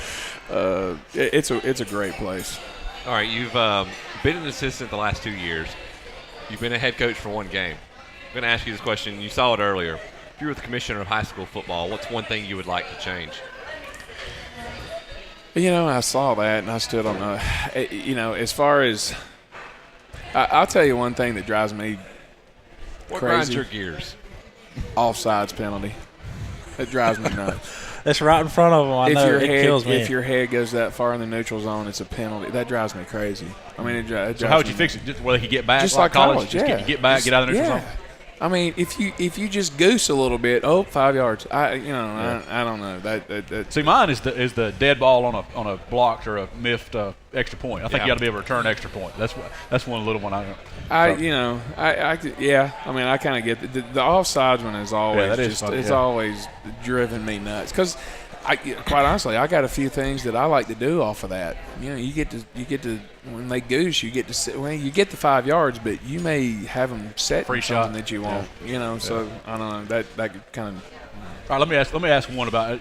it's a great place. All right, you've been an assistant the last 2 years. You've been a head coach for 1 game. I'm going to ask you this question. You saw it earlier. If you were the commissioner of high school football, what's one thing you would like to change? I saw that, and I still don't know. As far as I'll tell you one thing that drives me what crazy. What grinds your gears? Offsides penalty. It drives me nuts. that's right in front of them. I know it kills me. If your head goes that far in the neutral zone, it's a penalty. That drives me crazy. I mean, it drives so how would you fix it? Just whether he get back, just like college, just get back, get out of the neutral zone. I mean, if you just goose a little bit, 5 yards. I don't know. That See, mine is the dead ball on a blocked or a miffed extra point. I think you got to be able to return extra point. That's one little one I know. I mean, I kind of get the offsides one is always it's always driven me nuts because. Quite honestly, I got a few things that I like to do off of that. You know, you get to when they goose, you get to sit. Well, you get the 5 yards, but you may have them set free something shot that you want. Yeah. You know, so I don't know that kind of. All right, let me ask one about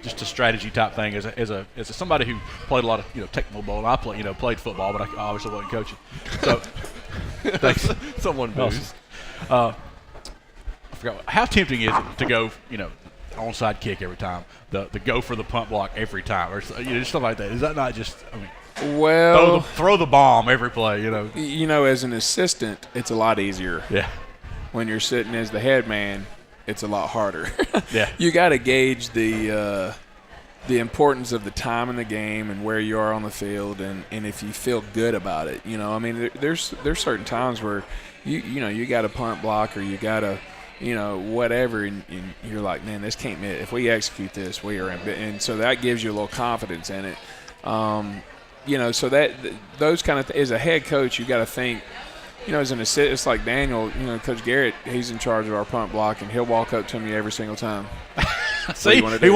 just a strategy type thing. As somebody who played a lot of technical ball, I played football, but I obviously wasn't coaching. So thanks. Someone boost. I forgot how tempting is it to go onside kick every time, the go for the punt block every time, or just stuff like that. Is that not just? I mean, well, throw the bomb every play. As an assistant, it's a lot easier. Yeah. When you're sitting as the head man, it's a lot harder. Yeah. You got to gauge the importance of the time in the game and where you are on the field, and if you feel good about it. I mean, there's certain times where you got a punt block or you got a whatever, and you're like, man, this can't be. If we execute this, we are in. And so that gives you a little confidence in it. So that those kind of as a head coach, you got to think. As an assistant, it's like Daniel. Coach Garrett, he's in charge of our punt block, and he'll walk up to me every single time. See, he wants to. He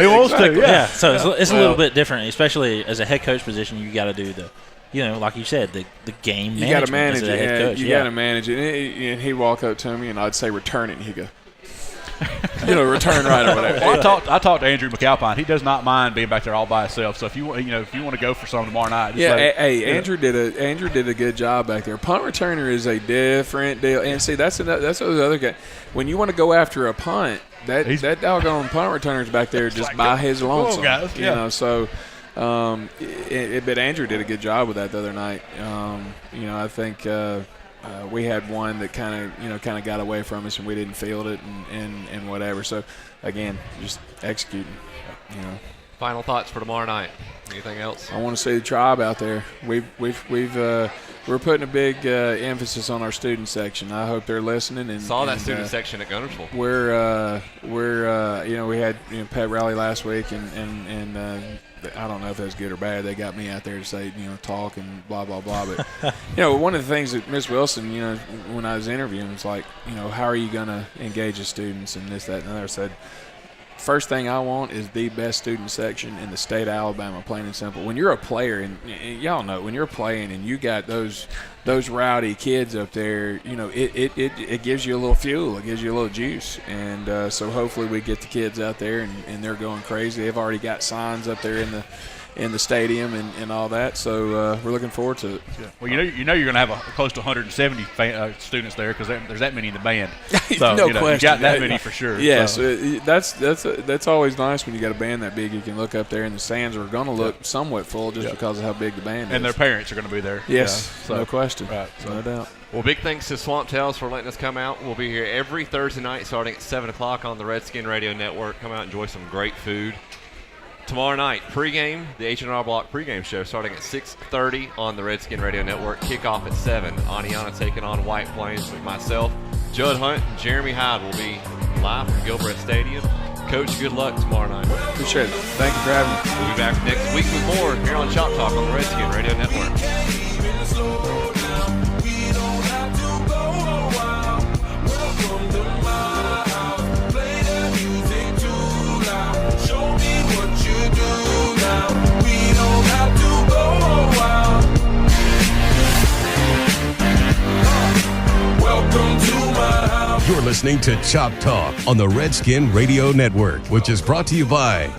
wants to. Yeah. So it's a little bit different, especially as a head coach position. You got to do the. Like you said, the game management. You got to manage it. Head coach. You got to manage it. And he'd walk up to me, and I'd say, "Return it." And he'd go, "Return right or whatever." Well, I talked to Andrew McAlpine. He does not mind being back there all by himself. So if you want to go for something tomorrow night, Andrew did a good job back there. Punt returner is a different deal. And see, that's the other guy. When you want to go after a punt, that doggone punt returner's back there just by his lonesome. So. But Andrew did a good job with that the other night. I think we had one that kind of got away from us and we didn't field it and whatever. So again, just executing. Final thoughts for tomorrow night. Anything else? I want to see the tribe out there. We're putting a big emphasis on our student section. I hope they're listening. And saw that student section at Gunnersville. We had pet rally last week and I don't know if that's good or bad. They got me out there to say, talk and blah, blah, blah. But, one of the things that Ms. Wilson, when I was interviewing, was like, how are you going to engage the students and this, that, and the other. I said, first thing I want is the best student section in the state of Alabama, plain and simple. When you're a player, and y'all know, when you're playing and you got those rowdy kids up there, it gives you a little fuel. It gives you a little juice. And so hopefully we get the kids out there and they're going crazy. They've already got signs up there in the stadium and all that. So we're looking forward to it. Yeah. Well, you're going to have close to 170 students there because there's that many in the band. So, no question. You got that many for sure. Yes, so. That's always nice when you got a band that big. You can look up there and the stands are going to look somewhat full just because of how big the band is. And their parents are going to be there. Yes, no question. Right, no doubt. Well, big thanks to Swamp Tales for letting us come out. We'll be here every Thursday night starting at 7 o'clock on the Redskin Radio Network. Come out and enjoy some great food. Tomorrow night, pregame, the H&R Block pregame show starting at 6:30 on the Redskin Radio Network. Kickoff at 7. Oneonta taking on White Plains with myself. Judd Hunt and Jeremy Hyde will be live from Gilbreth Stadium. Coach, good luck tomorrow night. Appreciate it. Thank you for having me. We'll be back next week with more here on Chop Talk on the Redskin Radio Network. You're listening to Chop Talk on the Redskin Radio Network, which is brought to you by